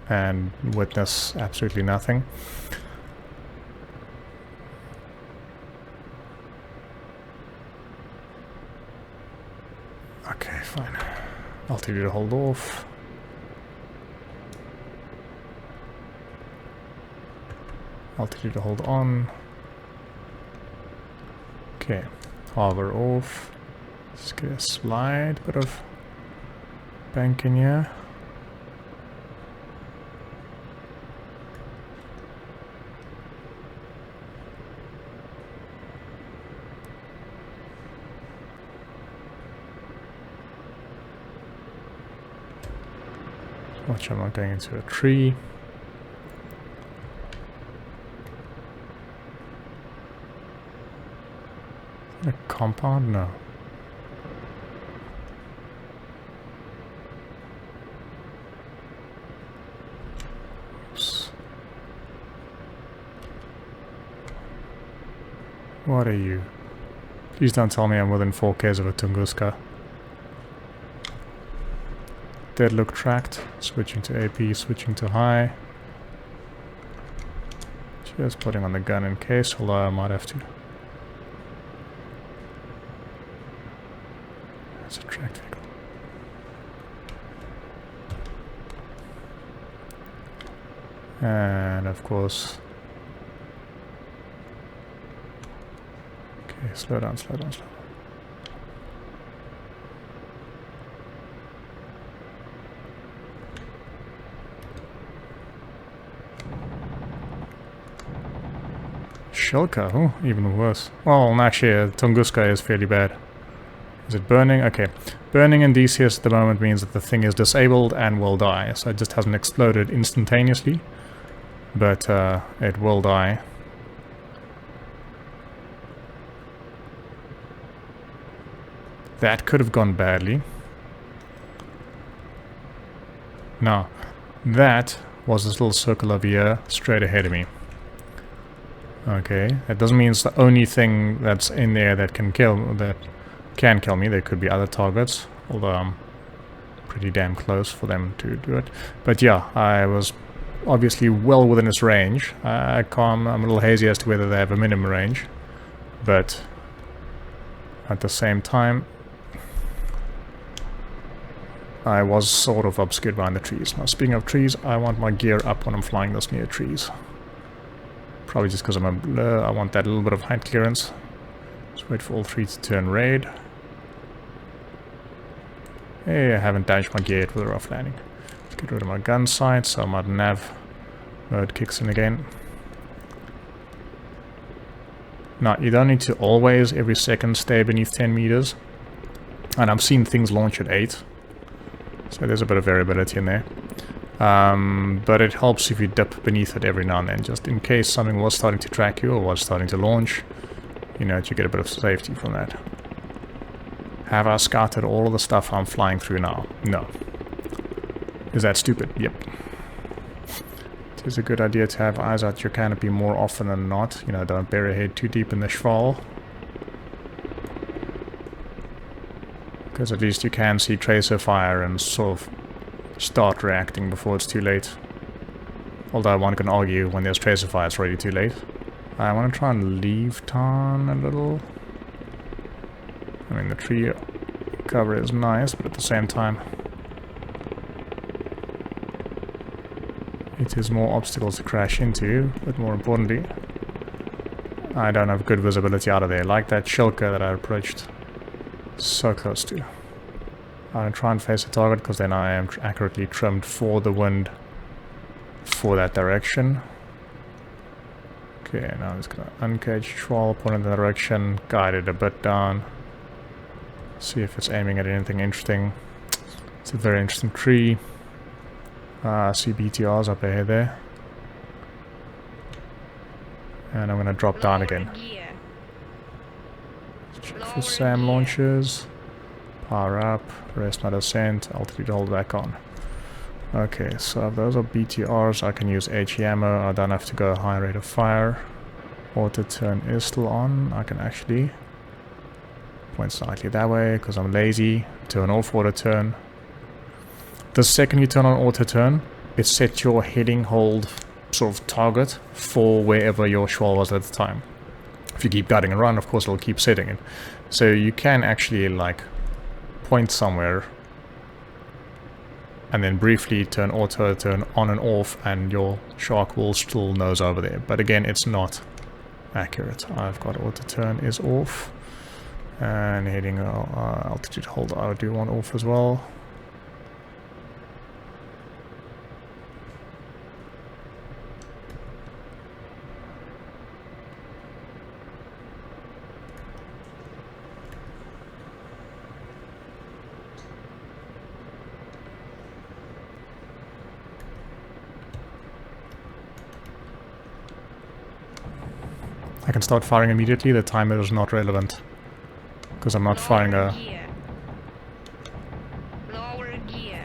And witness absolutely nothing. Okay, fine. Altitude to hold off. Altitude to hold on. Okay, hover off. Just get a slight bit of bank in here. Watch, I'm not going into a tree. A compound? No. Oops. What are you? Please don't tell me I'm within 4Ks of a Tunguska. Dead look tracked. Switching to AP, switching to high. Just putting on the gun in case, although I might have to. That's a tracked vehicle. And of course... Okay, slow down, slow down, slow down. Shilka, oh, even worse. Well, actually, Tunguska is fairly bad. Is it burning? Okay. Burning in DCS at the moment means that the thing is disabled and will die. So it just hasn't exploded instantaneously. But it will die. That could have gone badly. Now, that was this little circle over here, straight ahead of me. Okay, that doesn't mean it's the only thing that's in there that can kill me. There could be other targets, although I'm pretty damn close for them to do it. But yeah, I was obviously well within its range. I'm a little hazy as to whether they have a minimum range, but at the same time, I was sort of obscured behind the trees. Now, speaking of trees, I want my gear up when I'm flying this near trees. Probably just because I'm a blur, I want that little bit of height clearance. Let's wait for all three to turn raid. Hey, I haven't damaged my gear yet with a rough landing. Let's get rid of my gun sight, so my nav mode kicks in again. Now, you don't need to always, every second, stay beneath 10 meters. And I've seen things launch at 8. So there's a bit of variability in there. But it helps if you dip beneath it every now and then, just in case something was starting to track you or was starting to launch. You know, to get a bit of safety from that. Have I scouted all of the stuff I'm flying through now? No. Is that stupid? Yep. It is a good idea to have eyes out your canopy more often than not. You know, don't bury your head too deep in the schval. Because at least you can see tracer fire and sort of start reacting before it's too late. Although one can argue when there's tracer fire it's already too late. I want to try and leave town a little. I mean, the tree cover is nice, but at the same time it is more obstacles to crash into, but more importantly I don't have good visibility out of there, like that Shilka that I approached so close to. I'm going to try and face the target because then I am accurately trimmed for the wind for that direction. Okay, now I'm just going to uncage schwal, point in the direction, guide it a bit down. See if it's aiming at anything interesting. It's a very interesting tree. I see BTRs up ahead there. And I'm going to drop down again. Check for SAM launches. Power up, rest my descent, altitude hold back on. Okay, so if those are BTRs, I can use HE ammo. I don't have to go high rate of fire. Auto-turn is still on. I can actually point slightly that way because I'm lazy. Turn off auto-turn. The second you turn on auto-turn, it sets your heading hold sort of target for wherever your schwal was at the time. If you keep guiding around, of course it'll keep setting it. So you can actually like point somewhere and then briefly turn auto-turn on and off and your shark will still nose over there. But again, it's not accurate. I've got auto-turn is off and heading altitude hold I do want off as well. I can start firing immediately. The timer is not relevant because I'm not firing a... Gear. Lower gear.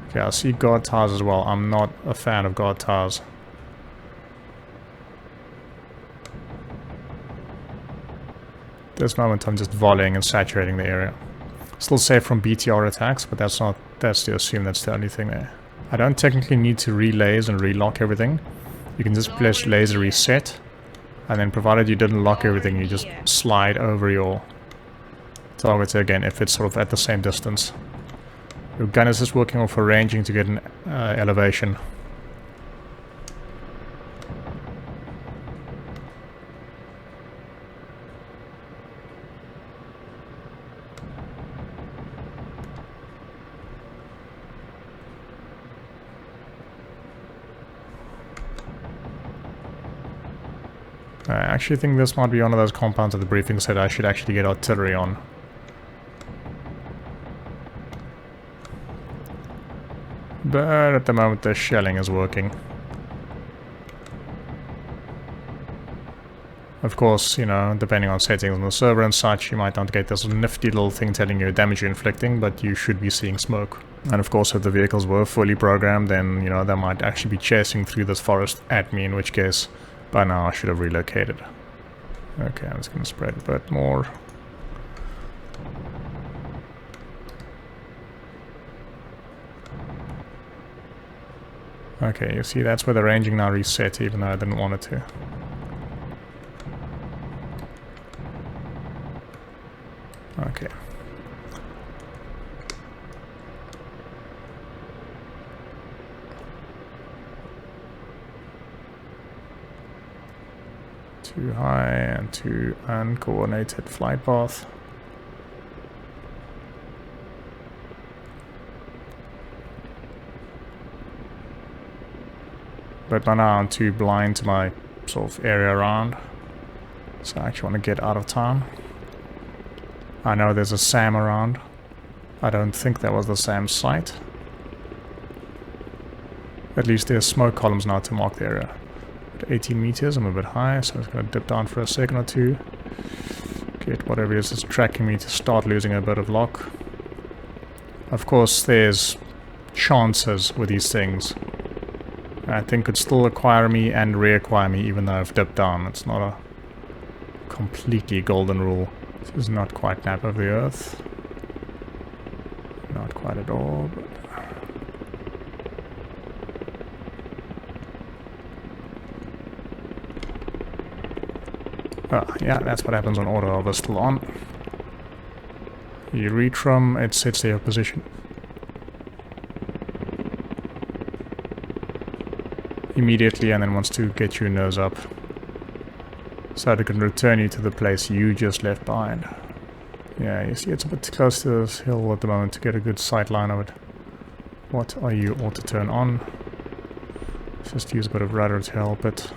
Okay, I see guard tires as well. I'm not a fan of guard tires. At this moment I'm just volleying and saturating the area. Still safe from BTR attacks, but that's to assume that's the only thing there. I don't technically need to relays and relock everything. You can just press laser reset, and then provided you didn't lock everything, you just slide over your targets again if it's sort of at the same distance. Your gun is just working off for ranging to get an elevation. I actually think this might be one of those compounds that the briefing said I should actually get artillery on. But at the moment the shelling is working. Of course, you know, depending on settings on the server and such, you might not get this nifty little thing telling you damage you're inflicting, but you should be seeing smoke. And of course, if the vehicles were fully programmed, then, you know, they might actually be chasing through this forest at me, in which case, by now I should have relocated. Okay, I'm just going to spread a bit more. Okay, you see that's where the ranging now reset, even though I didn't want it to. Okay. Too high and too uncoordinated flight path. But by now I'm too blind to my sort of area around, so I actually want to get out of town. I know there's a SAM around. I don't think that was the SAM site. At least there's smoke columns now to mark the area. At 18 meters, I'm a bit high, so I'm just going to dip down for a second or two. Get whatever it is that's tracking me to start losing a bit of lock. Of course, there's chances with these things. I think could still acquire me and reacquire me even though I've dipped down. It's not a completely golden rule. This is not quite nap of the earth. Not quite at all, but... Oh, yeah, that's what happens when auto hover is still on. You retrim, it sets their position. Immediately, and then wants to get your nose up so that it can return you to the place you just left behind. Yeah, you see it's a bit close to this hill at the moment to get a good sight line of it. What are you auto-turn on? Let's just use a bit of rudder to help it.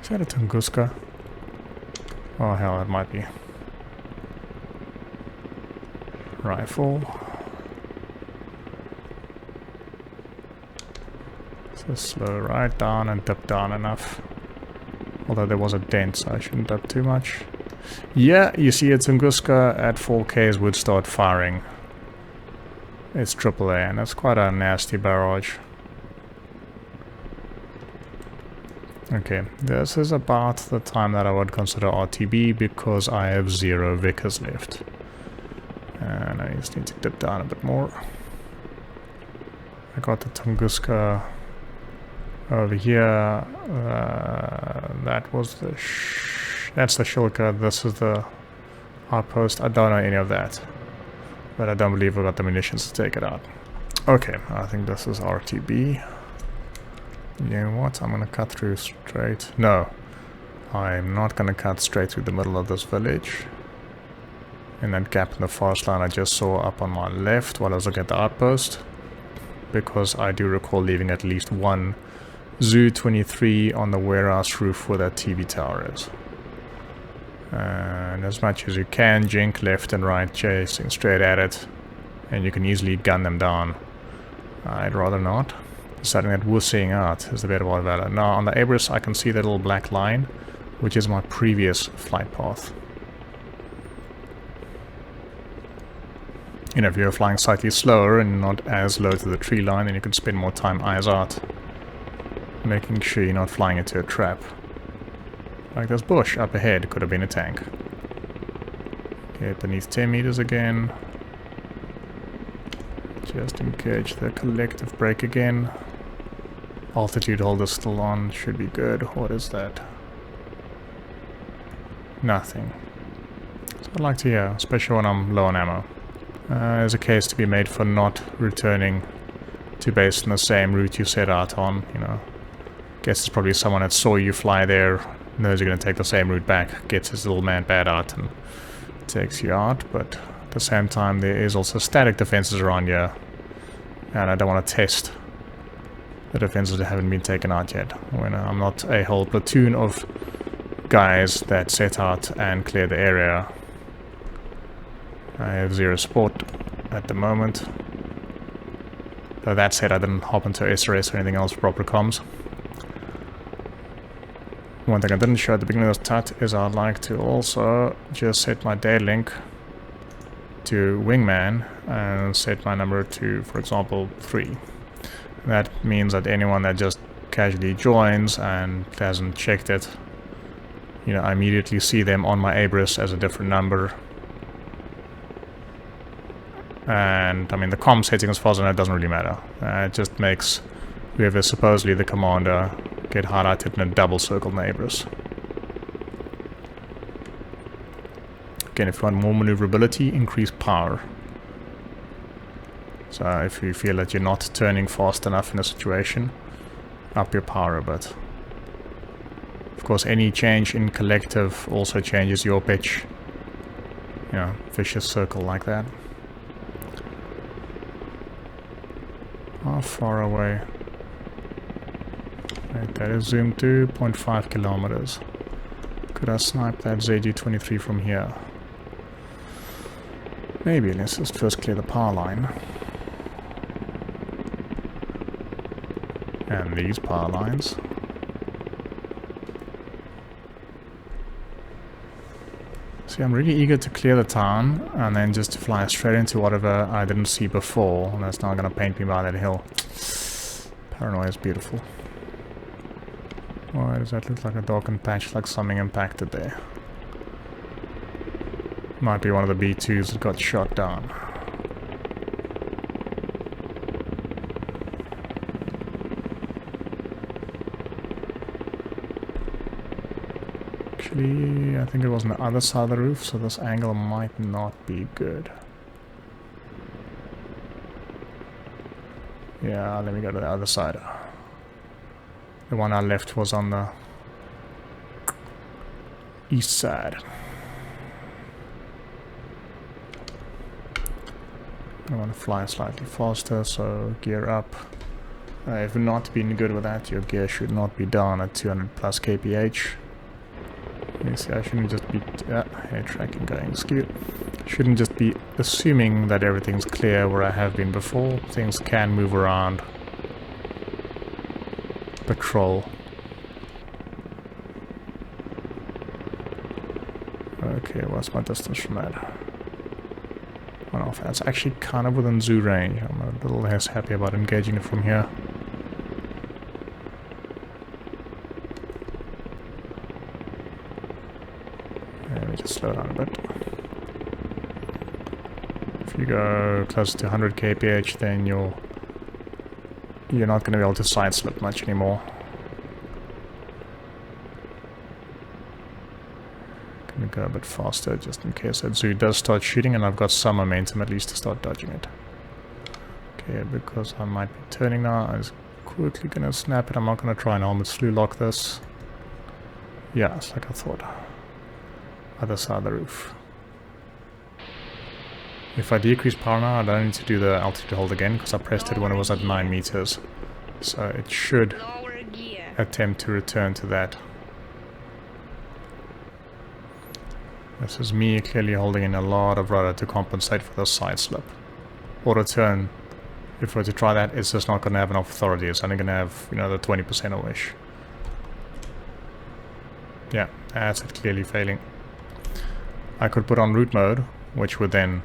Is that a Tunguska? Oh hell, it might be. Rifle. So slow right down and dip down enough. Although there was a dent, so I shouldn't dip too much. Yeah, you see a Tunguska at 4Ks would start firing. It's AAA, and that's quite a nasty barrage. Okay, this is about the time that I would consider RTB because I have 0 Vikhrs left. And I just need to dip down a bit more. I got the Tunguska over here. That was the that's the Shilka. This is the outpost. I don't know any of that, but I don't believe I got the munitions to take it out. Okay, I think this is RTB. You know what? I'm gonna cut through straight. No, I'm not gonna cut straight through the middle of this village. In that gap in the forest line I just saw up on my left while I was looking at the outpost, because I do recall leaving at least one Zoo 23 on the warehouse roof where that TV tower is. And as much as you can, jink left and right, chasing straight at it, and you can easily gun them down. I'd rather not. Deciding that wussing out is the better part of it. Now on the ABRIS I can see that little black line, which is my previous flight path. You know, if you're flying slightly slower and not as low to the tree line, then you can spend more time eyes out, making sure you're not flying into a trap. Like this bush up ahead could have been a tank. Okay, beneath 10 meters again. Just engage the collective brake again. Altitude holder still on, should be good. What is that? Nothing. So I'd like to hear, especially when I'm low on ammo. There's a case to be made for not returning to base in the same route you set out on, you know. Guess it's probably someone that saw you fly there, knows you're going to take the same route back, gets his little man bad out and takes you out, but at the same time there is also static defenses around here, and I don't want to test the defenses that haven't been taken out yet. When I'm not a whole platoon of guys that set out and clear the area. I have 0 support at the moment. Though that said, I didn't hop into SRS or anything else for proper comms. One thing I didn't show at the beginning of this TUT is I'd like to also just set my Datalink to wingman and set my number to, for example, 3. That means that anyone that just casually joins and hasn't checked it, you know, I immediately see them on my ABRIS as a different number. And I mean, the comm setting as far as I know doesn't really matter. It just makes whoever supposedly the commander get highlighted in a double circle in the ABRIS. Again, if you want more maneuverability, increase power. So if you feel that you're not turning fast enough in a situation, up your power a bit. Of course, any change in collective also changes your pitch. You know, vicious circle like that. How far away? Right, that is zoomed to 0.5 kilometers. Could I snipe that ZG-23 from here? Maybe. Let's just first clear the power line. And these power lines. See, I'm really eager to clear the town and then just to fly straight into whatever I didn't see before, and that's not going to paint me by that hill. Paranoia is beautiful. Why does that look like a darkened patch, like something impacted there? Might be one of the B2s that got shot down. Actually, I think it was on the other side of the roof, so this angle might not be good. Yeah, let me go to the other side. The one I left was on the east side. I want to fly slightly faster, so gear up. I've not been good with that. Your gear should not be down at 200 plus kph. You see, I shouldn't just be head tracking going skew. Shouldn't just be assuming that everything's clear where I have been before. Things can move around. Patrol. Okay, what's my distance from that? 1.5. That's actually kind of within zoo range. I'm a little less happy about engaging it from here. Let me just slow down a bit. If you go close to 100 kph, then you're not going to be able to sideslip much anymore. Gonna go a bit faster just in case that zoo does start shooting and I've got some momentum at least to start dodging it. Okay, because I might be turning now, I'm just quickly gonna snap it. I'm not gonna try and helmet slew-lock this. Yeah, it's like I thought. Other side of the roof. If I decrease power now, I don't need to do the altitude hold again because I pressed it when it was at 9 meters. So it should attempt to return to that. This is me clearly holding in a lot of rudder to compensate for the side slip. Auto-turn, if we're to try that, it's just not going to have enough authority. It's only going to have, you know, the 20% or ish. Yeah, that's it, clearly failing. I could put on route mode, which would then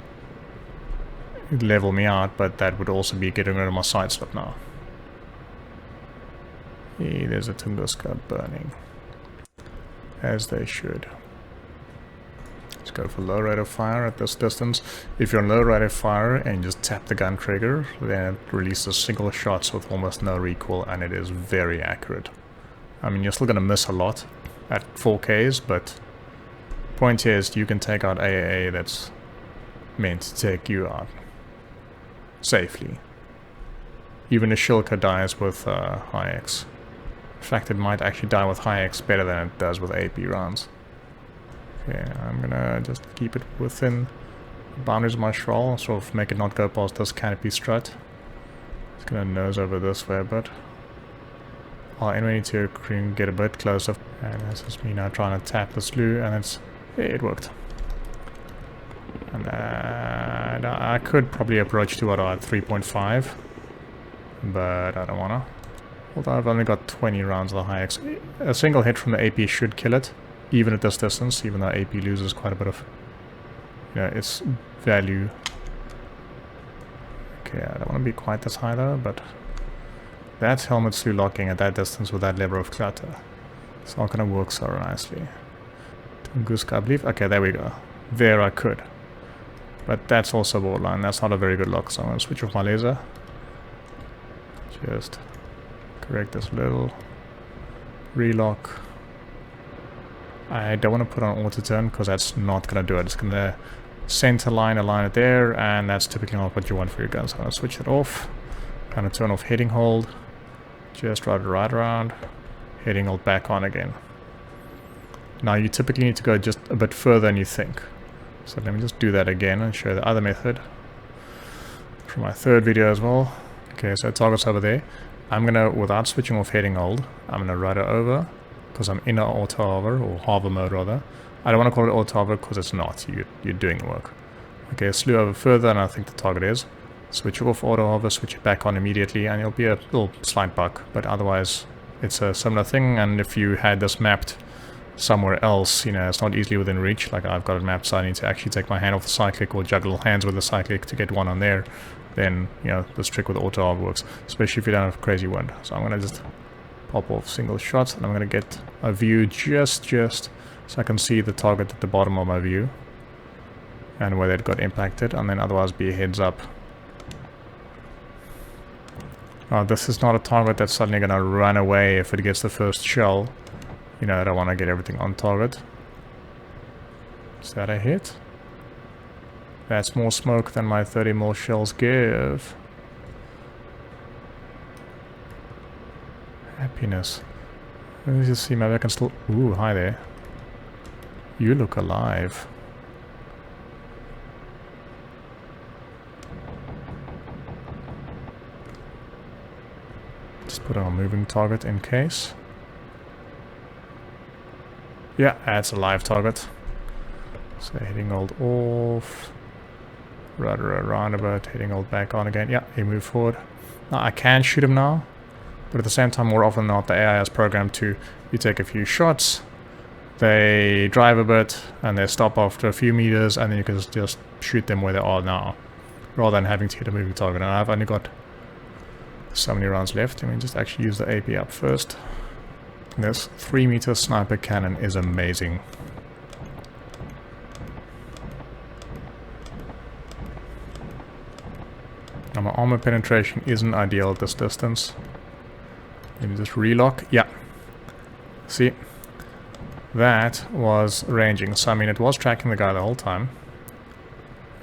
level me out, but that would also be getting rid of my side slip now. Hey, there's a Tunguska burning. As they should. Let's go for low rate of fire at this distance. If you're on low rate of fire and just tap the gun trigger, then it releases single shots with almost no recoil, and it is very accurate. I mean, you're still going to miss a lot at 4Ks, but point here is you can take out AAA that's meant to take you out safely. Even a Shilka dies with high X. In fact, it might actually die with high X better than it does with AP rounds. Okay, I'm gonna just keep it within the boundaries of my shoal, sort of make it not go past this canopy strut. Just gonna nose over this way a bit. I'll anyway need to get a bit closer. And this is me now trying to tap the slew, and it worked. And I could probably approach to auto at 3.5, but I don't wanna. Although I've only got 20 rounds of the high X. A single hit from the AP should kill it, even at this distance, even though AP loses quite a bit of, you know, its value. Okay, I don't want to be quite this high though, but that's helmet slew-locking at that distance with that level of clutter. It's not going to work so nicely. Tunguska, I believe. Okay, there we go. There I could. But that's also borderline. That's not a very good lock, so I'm going to switch off my laser. Just correct this little relock. I don't want to put on auto-turn because that's not going to do it. It's going to center line, align it there, and that's typically not what you want for your gun. So I'm going to switch it off. Kind of turn off heading hold. Just ride it right around. Heading hold back on again. Now you typically need to go just a bit further than you think. So let me just do that again and show the other method. For my third video as well. Okay, so target's over there. I'm going to, without switching off heading hold, I'm going to rudder over. Because I'm in an auto hover, or hover mode rather. I don't want to call it auto hover because it's not. You're doing the work. Okay, slew over further than I think the target is. Switch off auto hover, switch it back on immediately, and you'll be a little slight buck. But otherwise, it's a similar thing. And if you had this mapped somewhere else, you know, it's not easily within reach. Like I've got it mapped, so I need to actually take my hand off the cyclic or juggle hands with the cyclic to get one on there. Then, you know, this trick with auto hover works, especially if you don't have crazy wind. So I'm gonna just pop off single shots, and I'm going to get a view just so I can see the target at the bottom of my view and whether it got impacted, and then otherwise be a heads up. Now this is not a target that's suddenly going to run away if it gets the first shell. You know, I don't want to get everything on target. Is that a hit? That's more smoke than my 30mm shells give. Happiness. Let me just see, maybe I can still... Ooh, hi there. You look alive. Just put on a moving target in case. Yeah, that's a live target. So hitting hold off. Rudder around a bit, hitting hold back on again. Yeah, he moved forward. Now I can shoot him now. But at the same time, more often than not, the AI is programmed to, you take a few shots, they drive a bit, and they stop after a few meters, and then you can just shoot them where they are now, rather than having to hit a moving target. And I've only got so many rounds left. I mean, just actually use the AP up first. This 3-meter sniper cannon is amazing. Now my armor penetration isn't ideal at this distance. Let me just relock. Yeah. See? That was ranging. So, I mean, it was tracking the guy the whole time.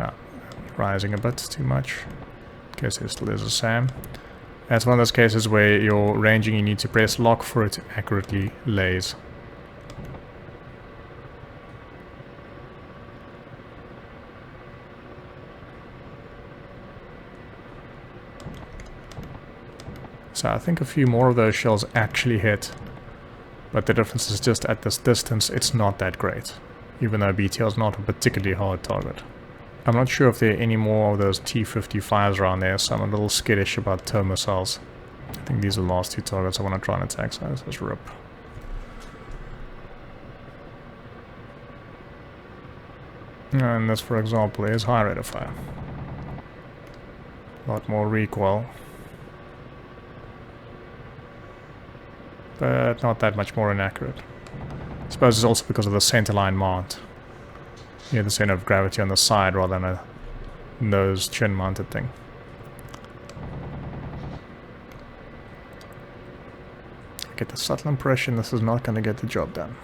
Yeah. Rising a bit too much. Guess there still is a SAM. That's one of those cases where you're ranging, you need to press lock for it to accurately laze. So I think a few more of those shells actually hit, but the difference is just at this distance it's not that great. even though BTL is not a particularly hard target. I'm not sure if there are any more of those T-55s around there, so I'm a little skittish about tow missiles. I think these are the last two targets I want to try and attack, so let's just rip. And this, for example, is high rate of fire. A lot more recoil. But not that much more inaccurate. I suppose it's also because of the centerline mount. You have the center of gravity on the side rather than a nose chin mounted thing. I get the subtle impression this is not going to get the job done.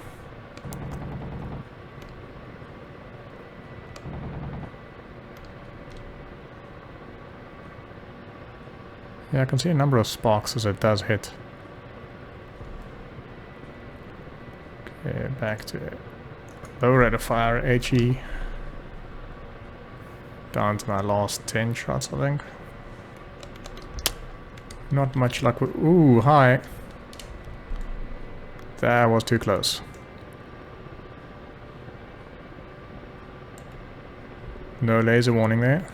Yeah, I can see a number of sparks as it does hit. Okay, back to it. Low rate of fire, HE. Down to my last 10 shots, I think. Not much luck with... Ooh, hi! That was too close. No laser warning there.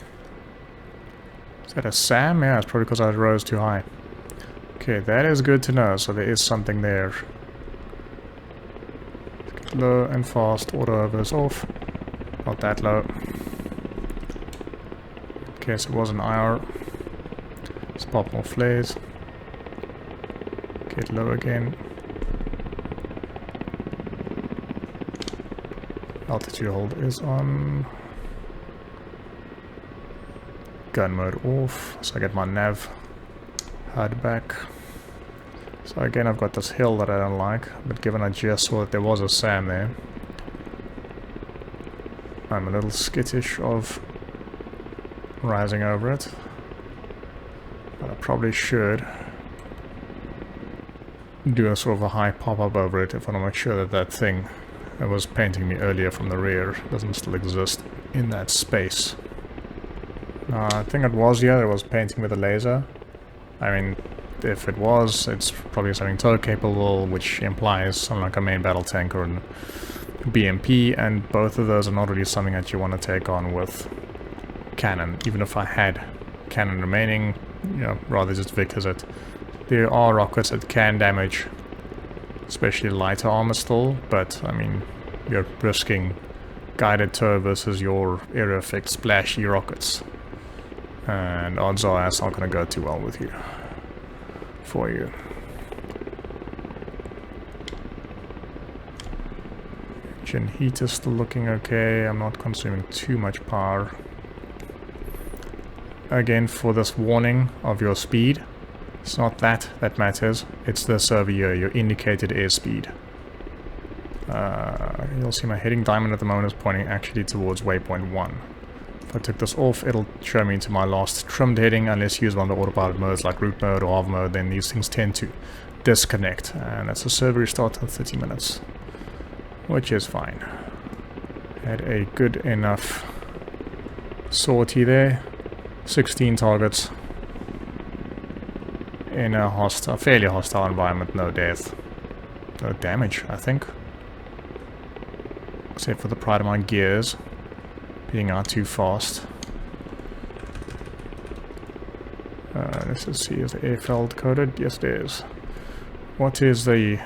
Is that a SAM? Yeah, it's probably because I rose too high. Okay, that is good to know, so there is something there. Get low and fast, auto overs off. Not that low. Okay, so it was an IR. Let's pop more flares. Get low again. Altitude hold is on. Gun mode off, so I get my nav HUD back. So again, I've got this hill that I don't like, but given I just saw that there was a SAM there, I'm a little skittish of rising over it. But I probably should do a sort of a high pop-up over it if I want to make sure that that thing that was painting me earlier from the rear doesn't still exist in that space. I think it was, yeah, it was painting with a laser. I mean, if it was, it's probably something tow capable, which implies something like a main battle tank or an BMP, and both of those are not really something that you want to take on with cannon. Even if I had cannon remaining, you know, rather just Vikhrs it. There are rockets that can damage, especially lighter armor still, but I mean, you're risking guided tow versus your area effect splashy rockets. And odds are that's not going to go too well with you. For you. Engine heat is still looking okay. I'm not consuming too much power. Again, for this warning of your speed, it's not that matters. It's this over here, your indicated airspeed. You'll see my heading diamond at the moment is pointing actually towards waypoint 1. If I took this off, it'll show me into my last trimmed heading, unless you use one of the autopilot modes like route mode or AV mode, then these things tend to disconnect, and that's a server restart in 30 minutes, which is fine. Had a good enough sortie there, 16 targets in a fairly hostile environment, no death, no damage, I think, except for the pride of my gears being out too fast. Let's just see, is the airfield coded? Yes, it is. What is the...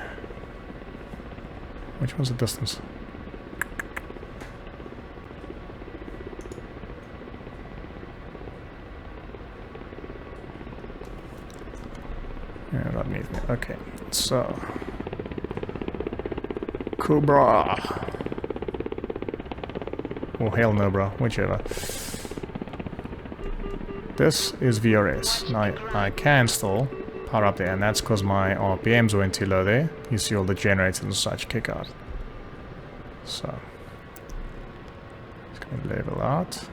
which one's the distance? Yeah, underneath me. Okay, so... Cobra! Or hail Nobra, whichever. This is VRS. Now I can still power up there, and that's because my RPMs went too low there. You see all the generators and such kick out. So, just going to level out.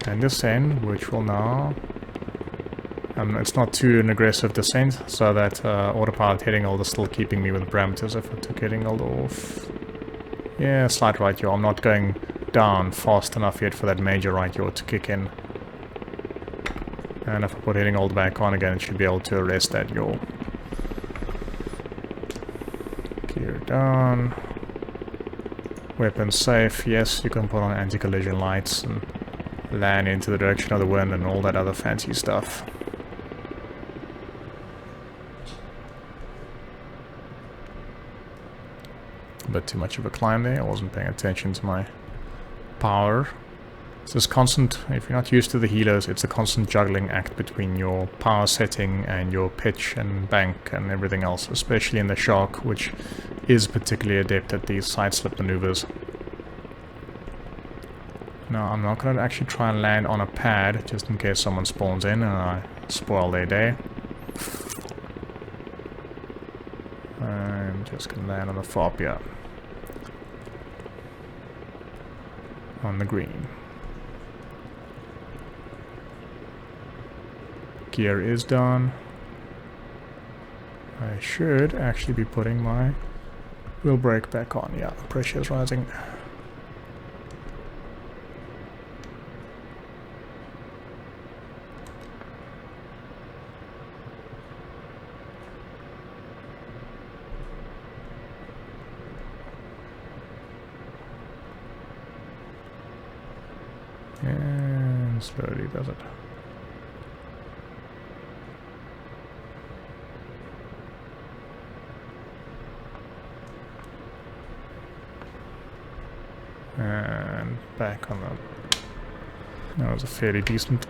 And descend, which will now... it's not too an aggressive descent, so that autopilot heading hold is still keeping me with the parameters. If I took heading hold off... Yeah, slight right yaw. I'm not going down fast enough yet for that major right yaw to kick in. And if I put heading hold back on again, it should be able to arrest that yaw. Gear down. Weapons safe, yes, you can put on anti-collision lights and land into the direction of the wind and all that other fancy stuff. A bit too much of a climb there, I wasn't paying attention to my power. It's this constant, if you're not used to the helos, it's a constant juggling act between your power setting and your pitch and bank and everything else, especially in the Shark, which is particularly adept at these side slip maneuvers. Now, I'm not going to actually try and land on a pad, just in case someone spawns in and I spoil their day. I'm just going to land on the fob, yeah. On the green. Gear is done. I should actually be putting my wheel brake back on. Yeah, the pressure is rising. And slowly does it. And back on the... That was a fairly decent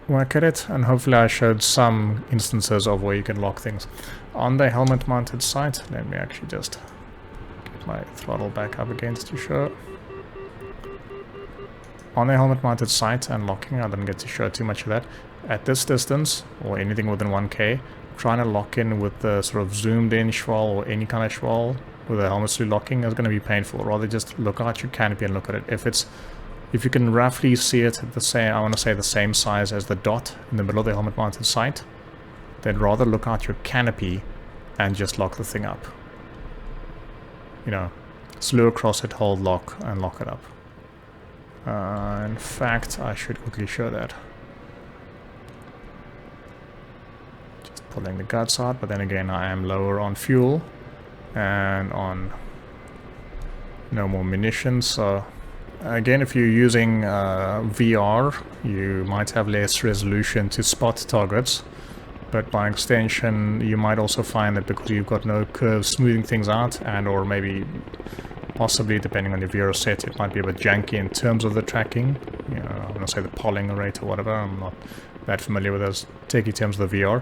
whack at it, and hopefully I showed some instances of where you can lock things. On the helmet mounted sight, let me actually just get my throttle back up against to show. On the helmet mounted sight and locking, I didn't get to show too much of that. At this distance, or anything within 1k, trying to lock in with the sort of zoomed in schwal or any kind of schwal with a helmet slew-locking is going to be painful. Rather just look at your canopy and look at it. If you can roughly see it at the same, I want to say the same size as the dot in the middle of the helmet mounted sight, then rather look at your canopy and just lock the thing up. You know, slew across it, hold lock, and lock it up. In fact, I should quickly show that. Just pulling the guts out, but then again I am lower on fuel and on no more munitions, so again, if you're using VR, you might have less resolution to spot targets, but by extension you might also find that because you've got no curves smoothing things out, and or maybe possibly depending on your VR set, it might be a bit janky in terms of the tracking. You know, I'm going to say the polling rate or whatever, I'm not that familiar with those techie terms of the VR.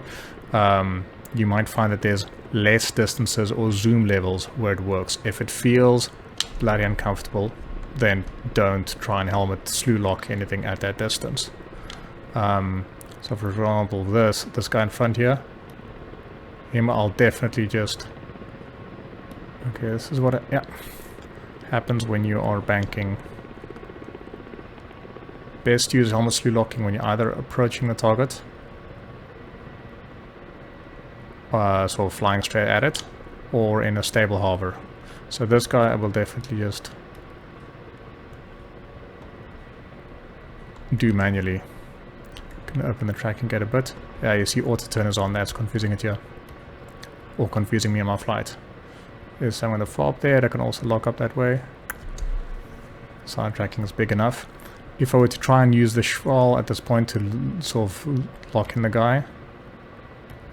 You might find that there's less distances or zoom levels where it works. If it feels bloody uncomfortable, then don't try and helmet slew-lock anything at that distance. So for example, this guy in front here, him I'll definitely just... Okay, this is what happens when you are banking. Best to use helmet slew-locking when you're either approaching the target, so flying straight at it, or in a stable hover. So this guy I will definitely just do manually. Can open the track and get a bit. Yeah, you see Auto-Turn is on, that's confusing it here. Or confusing me on my flight. There's some of the fob there that can also lock up that way. Side tracking is big enough. If I were to try and use the schwal at this point to sort of lock in the guy,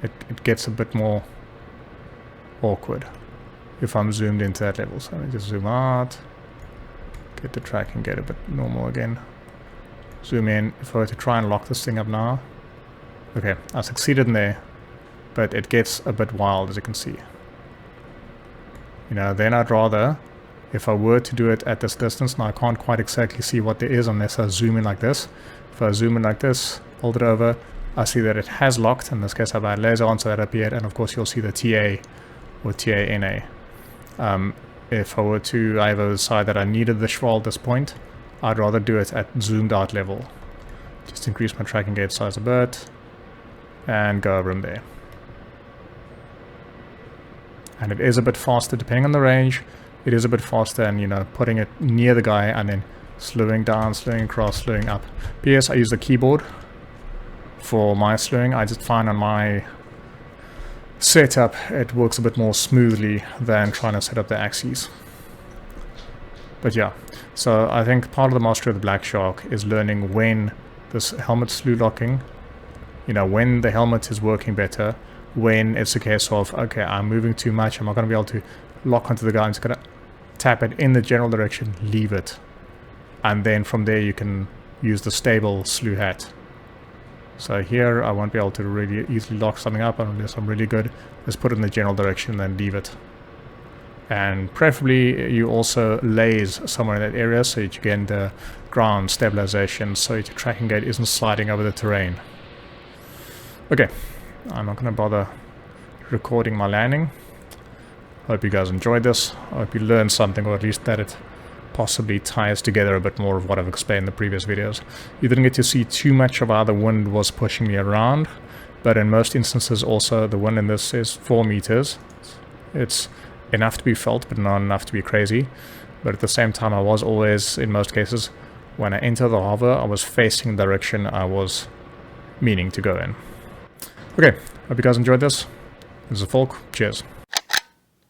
it gets a bit more awkward if I'm zoomed into that level. So let me just zoom out, get the track and get a bit normal again. Zoom in. If I were to try and lock this thing up now, okay, I succeeded in there, but it gets a bit wild, as you can see. You know, then I'd rather, if I were to do it at this distance, now I can't quite exactly see what there is unless I zoom in like this. If I zoom in like this, hold it over, I see that it has locked. In this case I have a laser on, so that appeared, and of course you'll see the TA or TANA. If I were to either decide that I needed the schwal at this point, I'd rather do it at zoomed out level. Just increase my tracking gauge size a bit and go over in there. And it is a bit faster depending on the range. It is a bit faster, and you know, putting it near the guy and then slowing down, slowing across, slowing up. PS, I use the keyboard for my slowing. I just find on my setup, it works a bit more smoothly than trying to set up the axes. But yeah, so I think part of the mastery of the Black Shark is learning when this helmet slew locking, you know, when the helmet is working better, when it's a case of, okay, I'm moving too much, I'm not going to be able to lock onto the guy, I'm just going to tap it in the general direction, leave it. And then from there you can use the stable slew hat. So here I won't be able to really easily lock something up unless I'm really good. Just put it in the general direction and then leave it. And preferably you also laze somewhere in that area so that you get the ground stabilization so your tracking gate isn't sliding over the terrain. Okay, I'm not going to bother recording my landing. Hope you guys enjoyed this. I hope you learned something, or at least that it possibly ties together a bit more of what I've explained in the previous videos. You didn't get to see too much of how the wind was pushing me around, but in most instances also the wind in this is 4 meters. It's enough to be felt, but not enough to be crazy. But at the same time, I was always, in most cases, when I enter the harbor, I was facing the direction I was meaning to go in. Okay, hope you guys enjoyed this. This is Volk. Cheers.